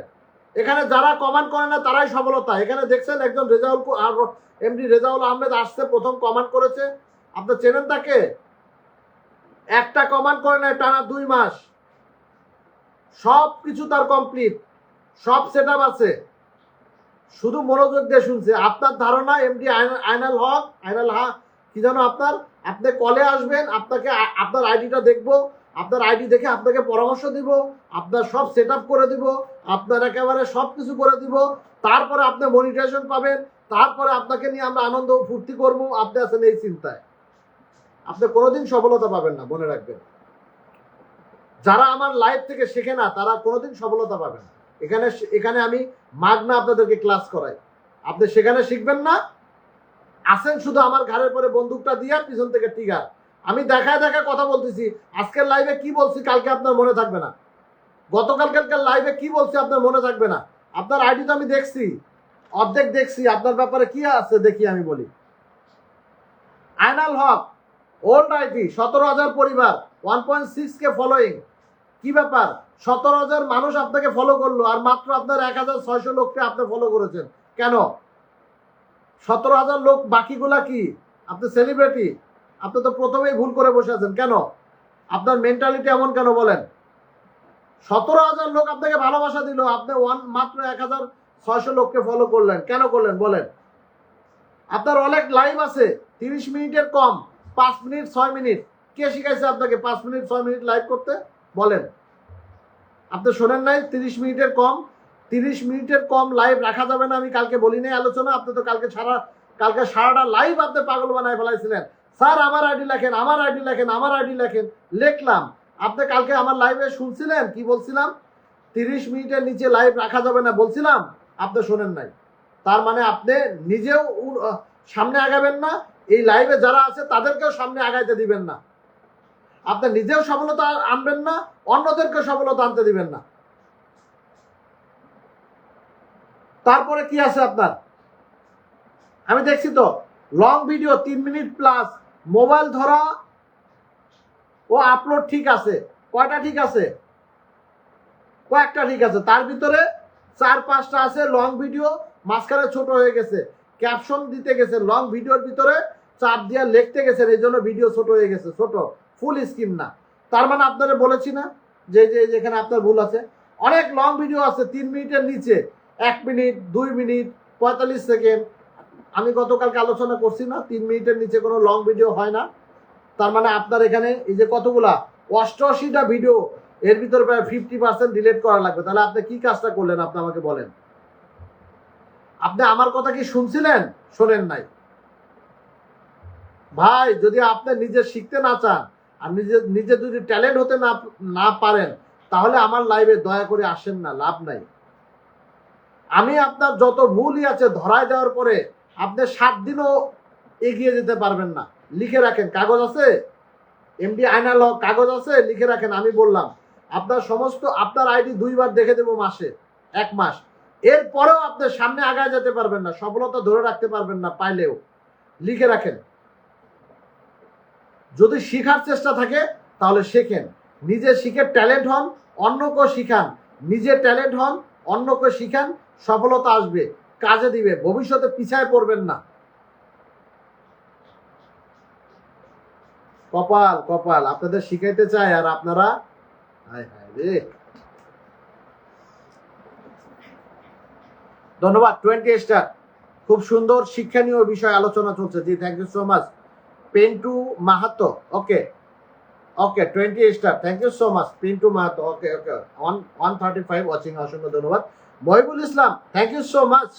এখানে যারা কমান্ড করে না তারাই সফলতা। এখানে দেখছেন একজন এমডি রেজাউল আহমেদ আসছে, প্রথম কমান্ড করেছে। আপনি চেনেন তাকে? একটা কমান্ড করে না টানা 2 মাস, সব কিছু তার কমপ্লিট, সব সেট আছে, শুধু মনোযোগ দিয়ে শুনছে। আপনার ধারণা এমডি আইনাল হক, কি জানো আপনার, আপনি কলে আসবেন, আপনার আইডিটা দেখবো, আপনার আইডি দেখে আপনাকে পরামর্শ দিব, আপনার সব সেট করে দিব, আপনার একেবারে সব কিছু করে দিব, তারপরে আপনি মনিটাইজেশন পাবেন, তারপরে আপনাকে নিয়ে আমরা আনন্দ ফুর্তি করবো। আপনি আছেন এই চিন্তায়, আপনি কোনোদিন সফলতা পাবেন না, মনে রাখবেন। যারা আমার লাইভ থেকে শেখে না তারা কোনোদিন সফলতা পাবে না। এখানে আমি মাগনা আপনাদেরকে ক্লাস করাই, আপনি সেখানে শিখবেন না। আসেন শুধু আমার ঘরের পরে বন্দুকটা দিয়া, পিছন থেকে টিগার। আমি দেখায় কথা বলতেছি। আজকের লাইভে কি বলছি কালকে আপনার মনে থাকবে না, গতকালকার লাইভে কি বলছি আপনার মনে থাকবে না। আপনার আইডি তো আমি দেখছি, অর্ধেক দেখছি, আপনার ব্যাপারে কি আছে দেখি আমি বলি। আয়নাল হক, ওল্ড আইডি, 17,000 পরিবার, 1.6K ফলোয়িং। কি ব্যাপার? 17,000 মানুষ আপনাকে ফলো করলো, আর মাত্র আপনার 1,600 লোককে আপনি ফলো করেছেন কেন? 17,000 লোক, বাকিগুলা কি? আপনি সেলিব্রিটি, আপনি তো প্রথমেই ভুল করে বসে আছেন কেন? আপনার মেন্টালিটি এমন কেন বলেন? 17,000 লোক আপনাকে ভালোবাসা দিল, আপনি মাত্র 1,600 লোককে ফলো করলেন, কেন করলেন বলেন? আপনার অনেক লাইভ আছে 30 মিনিটের কম, 5 মিনিট 6 মিনিট। কে শিখাইছে আপনাকে 5 মিনিট 6 মিনিট লাইভ করতে বলেন? আপনি শোনেন নাই 30 মিনিটের কম? 30 মিনিটের কম লাইভ রাখা যাবে না, আমি কালকে বলি নাই আলোচনা? আপনি তো কালকে সারাটা লাইভ আপনি পাগল বানায় ফেলাইছিলেন। স্যার আমার আইডি লেখেন, আমার আইডি লেখেন, আমার আইডি লেখেন। লিখলাম। আপনি কালকে আমার লাইভে শুনছিলেন কি বলছিলাম? 30 মিনিটের নিচে লাইভ রাখা যাবে না বলছিলাম, আপনি শোনেন নাই। তার মানে আপনি নিজেও সামনে আগাবেন না, এই লাইভে যারা আছে তাদেরকেও সামনে আগাইতে দিবেন না। আপনি নিজেও সফলতা আনবেন না, অন্যদেরকে সফলতা আনতে দিবেন না। তারপরে কি আছে আপনার? আমি দেখছি তো long video 3 minute plus, mobile ধরা ও আপলোড ঠিক আছে। কয়টা ঠিক আছে? কয়েকটা ঠিক আছে, তার ভিতরে 4-5টা আছে লং ভিডিও, মাঝখানে ছোট হয়ে গেছে, ক্যাপশন দিতে গেছে লং ভিডিওর ভিতরে, চাপ দিয়ে লিখতে গেছেন, এই জন্য ভিডিও ছোট হয়ে গেছে, ছোট, ফুল স্ক্রিন না। তার মানে আপনারা বলেছি না যে যেখানে আপনার ভুল আছে। অনেক লং ভিডিও আছে 3 মিনিটের নিচে, 1 মিনিট 2 মিনিট 45 সেকেন্ড। আমি গতকালকে আলোচনা করছি না 3 মিনিটের নিচে কোনো লং ভিডিও হয় না। তার মানে আপনার এখানে এই যে কতগুলা 88টা ভিডিও, এর ভিতরে প্রায় 50% ডিলিট করা লাগবে। তাহলে আপনি কি কাজটা করলেন আপনি আমাকে বলেন? আপনি আমার কথা কি শুনছিলেন? শোনেন নাই ভাই। যদি আপনি নিজে শিখতে না চান আর নিজে যদি ট্যালেন্ট হতে না পারেন, তাহলে আমার লাইভে দয়া করে আসেন না, লাভ নাই। আমি আপনার যত ভুলই আছে ধরায় দেওয়ার পরে আপনি 7 দিনও এগিয়ে যেতে পারবেন না। লিখে রাখেন, কাগজ আছে, এমডি আয়না লক কাগজ আছে, লিখে রাখেন। আমি বললাম আপনার সমস্ত আপনার আইডি 2 বার দেখে দেবো মাসে, 1 মাস। এরপরেও আপনি সামনে আগায় যেতে পারবেন না, সফলতা ধরে রাখতে পারবেন না পাইলেও। লিখে রাখেন। যদি শিখার চেষ্টা থাকে তাহলে শেখেন, নিজে শিখে ট্যালেন্ট হন, অন্যকে শিখান। নিজে ট্যালেন্ট হন, অন্যকে শিখান, সফলতা আসবে, কাজে দিবে, ভবিষ্যতে পিছায় পড়বেন না। কপাল কপাল, আপনাদের শিখাইতে চাই আর আপনারা হায় হায় রে। ধন্যবাদ 20 স্টার। খুব সুন্দর শিক্ষণীয় বিষয় আলোচনা চলছে। জি thank you so much পেন্টু Mahato. Okay okay 20 star, thank you so much Pintu Mahato. Okay okay 135 watching, অসংখ্য ধন্যবাদ। মহিবুল ইসলাম, থ্যাংক ইউ সো মাচ।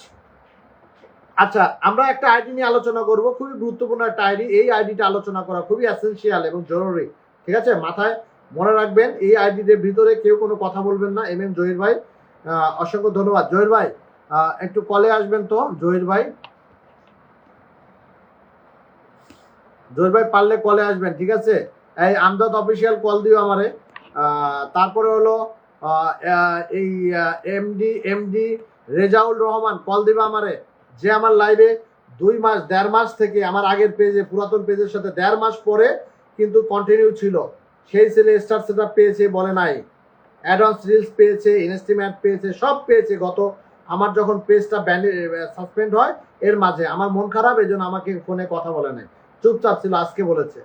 আচ্ছা, আমরা একটা আইডি নিয়ে আলোচনা করব, খুবই গুরুত্বপূর্ণ একটা আইডি। এই আইডিটা আলোচনা করা খুবই এসেনশিয়াল এবং জরুরি, ঠিক আছে? মাথায় মনে রাখবেন, এই আইডির ভিতরে কেউ কোনো কথা বলবেন না। এম জহির ভাই, অসংখ্য ধন্যবাদ। জহির ভাই একটু কলে আসবেন তো, জহির ভাই, জহির ভাই পারলে কলে আসবেন, ঠিক আছে? এই আমজাদ অফিসিয়াল কল দিও আমারে। তারপরে হলো এই এমডি রেজাউল রহমান কল দিবে আমারে, যে আমার লাইভে 2 মাস 1.5 মাস থেকে আমার আগের পেজে, পুরাতন পেজের সাথে 1.5 মাস পরে কিন্তু কন্টিনিউ ছিল। সেই ছেলে স্টার সেটআপ পেয়েছে বলে নাই, অ্যাডভান্স রিলস পেয়েছে, ইনস্টিমেট পেয়েছে, সব পেয়েছে। গত আমার যখন পেজটা সাসপেন্ড হয় এর মাঝে আমার মন খারাপ, এই জন্য আমাকে ফোনে কথা বলে নাই, চুপচাপ ছিল, আজকে বলেছে,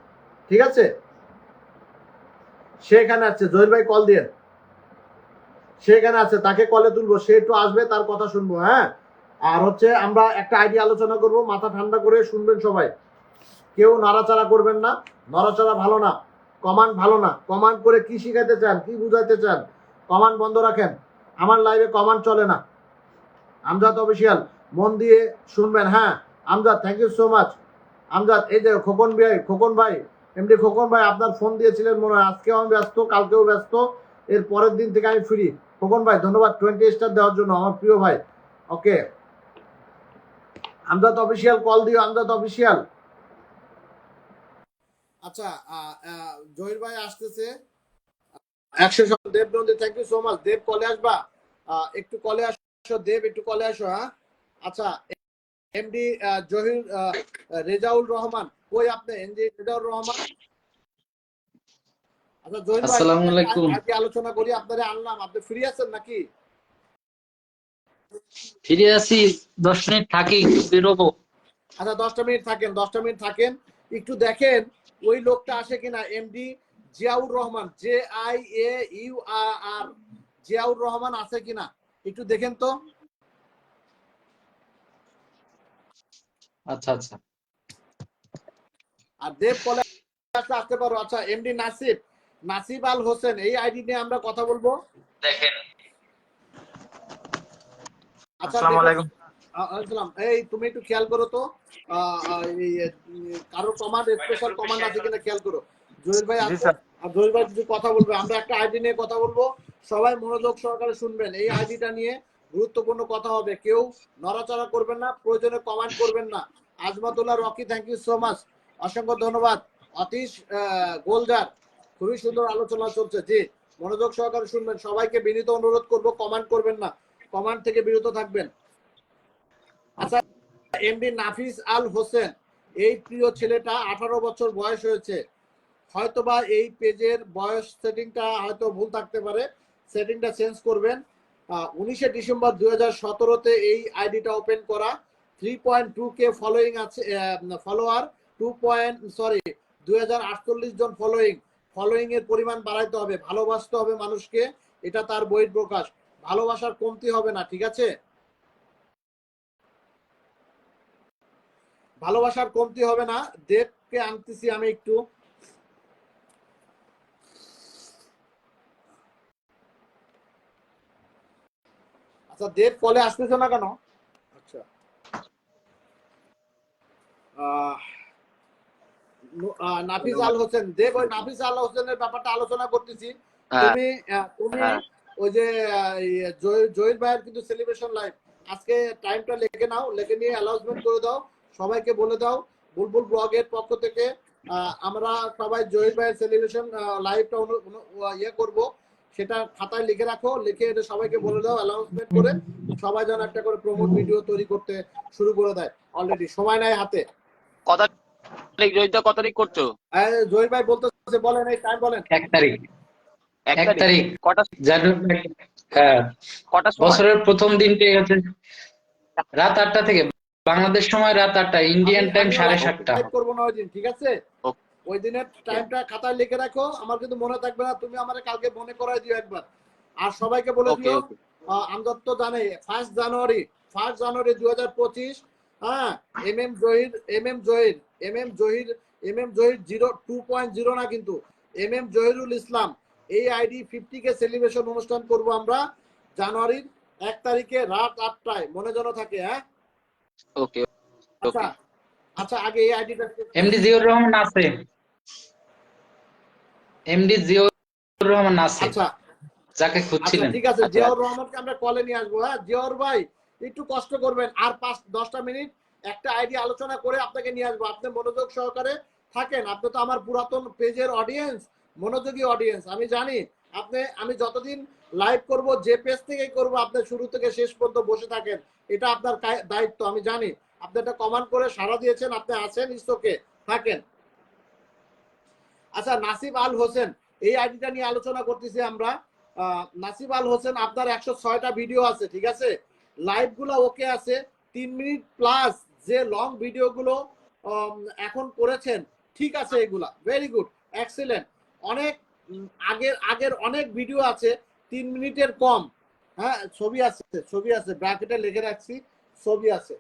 ঠিক আছে? সেখানে আছে, জহির ভাই কল দিয়ে, সেখানে আছে, তাকে কলে তুলবো, সে একটু আসবে, তার কথা শুনবো। হ্যাঁ, আর হচ্ছে আমরা একটা আইডিয়া আলোচনা করব, মাথা ঠান্ডা করে শুনবেন সবাই, কেউ নড়াচড়া করবেন না। নড়াচড়া ভালো না, কমান্ড ভালো না। কমান্ড করে কি শিখাইতে চান, কি বুঝাইতে চান, কমান্ড বন্ধ রাখেন। আমার লাইভে কমান্ড চলে না। আমজাদ অফিসিয়াল, মন দিয়ে শুনবেন। হ্যাঁ Amjad, thank you so much. Amjad, এই যে খোকন ভাই, এমডি খোকন ভাই আপনার ফোন দিয়েছিলেন মনে হয়, আজকেও আমি ব্যস্ত, কালকেও ব্যস্ত, এর পরের দিন থেকে আমি ফ্রি। খোকন ভাই ধন্যবাদ 20 স্টার দেওয়ার জন্য, আমার প্রিয় ভাই। ওকে, আমজাদ অফিসিয়াল কল দিও, আমজাদ অফিসিয়াল। আচ্ছা, জহির ভাই আসতেছে 100 Deb Nandi, thank you so much. Deb কলে আসবা, একটু কলে আসো দেব, একটু কলে আসো। হ্যাঁ আচ্ছা, এমডি জহির রেজাউল রহমান, কই আপনি? এমডি রেজাউল রহমান। আচ্ছা জহির ভাই, আসসালামু আলাইকুম। আজকে আলোচনা করি, আপনারে আনলাম, আপনি ফ্রি আছেন নাকি? ফিরে আসি, 10 মিনিট থাকি, বেরোবো। আচ্ছা 10টা মিনিট থাকেন, 10টা মিনিট থাকেন, একটু দেখেন ওই লোকটা আসে কিনা, এমডি জিয়াউর রহমান, JIAUR, জিয়াউর রহমান আছে কিনা একটু দেখেন তো। আচ্ছা আচ্ছা। আর দেব কলে আসতে পারো। আচ্ছা, এমডি নাসিব আল হোসেন, এই আইডি নিয়ে আমরা কথা বলবো। দেখেন। আচ্ছা আসসালামু আলাইকুম। আসসালাম। এই তুমি একটু খেয়াল করো তো, কারো কমান্ড, স্পেশাল কমান্ড আছে কিনা খেয়াল করো। জহির ভাই জি আছে, স্যার। আর জহির ভাই কিছু কথা বলবে। আমরা একটা আইডি নিয়ে কথা বলবো, সবাই মনোযোগ সহকারে শুনবেন। এই আইডিটা নিয়ে গুরুত্বপূর্ণ কথা হবে, কেউ নড়াচড়া করবেন না, প্রয়োজনে কমেন্ট করবেন না। Azmatullah Rocky, thank you so much, অসংখ্য ধন্যবাদ। অতীশ গোলজার, খুবই সুন্দর আলোচনা চলছে। জি, মনোযোগ সহকারে শুনবেন। সবাইকে বিনীত অনুরোধ করব, কমেন্ট করবেন না, কমান্ড থেকে বিরত থাকবেন। আচ্ছা, এমডি নাফিস আল হোসেন, এই প্রিয় ছেলেটা 18 বছর বয়স হয়েছে। হয়তোবা এই পেজের বয়স সেটিংটা হয়তো ভুল থাকতে পারে, সেটিংটা চেঞ্জ করবেন। 19 ডিসেম্বর 2017-তে এই আইডিটা ওপেন করা। 3.2K ফলোয়িং আছে, ফলোয়ার 2048 জন ফলোয়িং এর পরিমাণ বাড়াইতে হবে, ভালোবাসতে হবে মানুষকে, এটা তার বহিঃ প্রকাশ। ভালোবাসার কমতি হবে না, ঠিক আছে? ভালোবাসার কমতি হবে না। দেবকে আনতেছি আমি একটু। আচ্ছা, দেব কলে আসতেছে না কেন? আচ্ছা, নাফিস আল হোসেন, দেব ওই নাফিস আল হোসেনের ব্যাপারটা আলোচনা করতেছি। তুমি তুমি ওই যে জহির ভাইয়ের কিন্তু সেলিব্রেশন লাইভ, আজকে টাইমটা লিখে নাও, লিখে নিয়ে অ্যানাউন্সমেন্ট করে দাও, সবাইকে বলে দাও। বুলবুল ব্লগের পক্ষ থেকে আমরা সবাই জহির ভাইয়ের সেলিব্রেশন লাইভটা ইয়ে করব, সেটা খাতায় লিখে রাখো, লিখে এটা সবাইকে বলে দাও অ্যানাউন্সমেন্ট করে, সবাই যেন একটা করে প্রমোট ভিডিও তৈরি করতে শুরু করে দেয়। অলরেডি সময় নাই হাতে। কত তারিখ জয়িতা, কত তারিখ করছো? জহির ভাই বলতেছে, বলেন এই টাইম বলেন। 1 তারিখ। 1 1 তারিখ কটা? জানুয়ারি। হ্যাঁ, কটার সময়? বছরের প্রথম দিনটাই হচ্ছে রাত 8টা থেকে, বাংলাদেশ সময় রাত 8টা, ইন্ডিয়ান টাইম আমিও 7:30। লাইভ করবো না ওই দিন, ঠিক আছে? ওকে। ওই দিনের টাইমটা খাতায় লিখে রাখো, আমার কিন্তু মনে থাকবে না, তুমি আমাকে কালকে মনে করাই দিও একবার। আর সবাইকে বলে ওকে দিও, ওকে। আমজাদ তো জানে, 1 জানুয়ারি 2025, হ্যাঁ, এম এম জহির 2.0 না কিন্তু, জহিরুল ইসলাম, এই আইডি 50K সেলিব্রেশন অনুষ্ঠান করব আমরা জানুয়ারির 1 তারিখে রাত 8টায়, মনে যেন থাকে। হ্যাঁ, ওকে আচ্ছা ওকে। আচ্ছা, আগে এই আইডিটা এমডি জিয়াউর রহমান আছে, এমডি জিয়াউর রহমান আছে, আচ্ছা যাকে আচ্ছা, খুঁজছিলেন। ঠিক আছে, আচ্ছা জিয়াউর রহমানকে আমরা কলে নিয়ে আসবো। হ্যাঁ জিয়াউর ভাই, একটু কষ্ট করবেন, আর 5-10টা মিনিট একটা আইডি আলোচনা করে আপনাকে নিয়ে আসবো। আপনি মনোযোগ সহকারে থাকেন, আপনি তো আমার পুরাতন পেজের অডিয়েন্স, মনোযোগী অডিয়েন্স, আমি জানি। আমি যতদিন লাইভ করব, যে পেজ থেকেই করব, আপনি শুরু থেকে শেষ পর্যন্ত বসে থাকেন, এটা আপনার দায়িত্ব, আমি জানি। আপনি একটা কমান্ড করে সাড়া দিয়েছেন, আপনি আছেন, ইস্তকে থাকেন। আচ্ছা, নাসিব আল হোসেন, এই আইডিটা নিয়ে আলোচনা করতেছি আমরা। নাসিব আল হোসেন, আপনার 106টা ভিডিও আছে, ঠিক আছে? লাইভ গুলো ওকে আছে, 3 মিনিট প্লাস যে লং ভিডিওগুলো এখন করেছেন, ঠিক আছে, এগুলা ভেরি গুড, এক্সেলেন্ট। অনেক আগের আগের অনেক ভিডিও আছে 3 মিনিটের কম। হ্যাঁ, ছবি আছে, ব্র্যাকেটে লিখে রাখছি, ছবি আছে।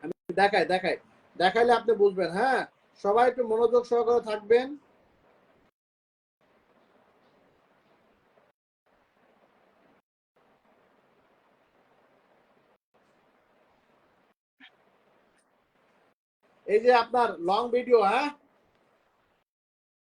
আমি দেখাইলে আপনি বুঝবেন। হ্যাঁ, সবাই একটু মনোযোগ সহকারে থাকবেন। এই যে আপনার লং ভিডিও, হ্যাঁ,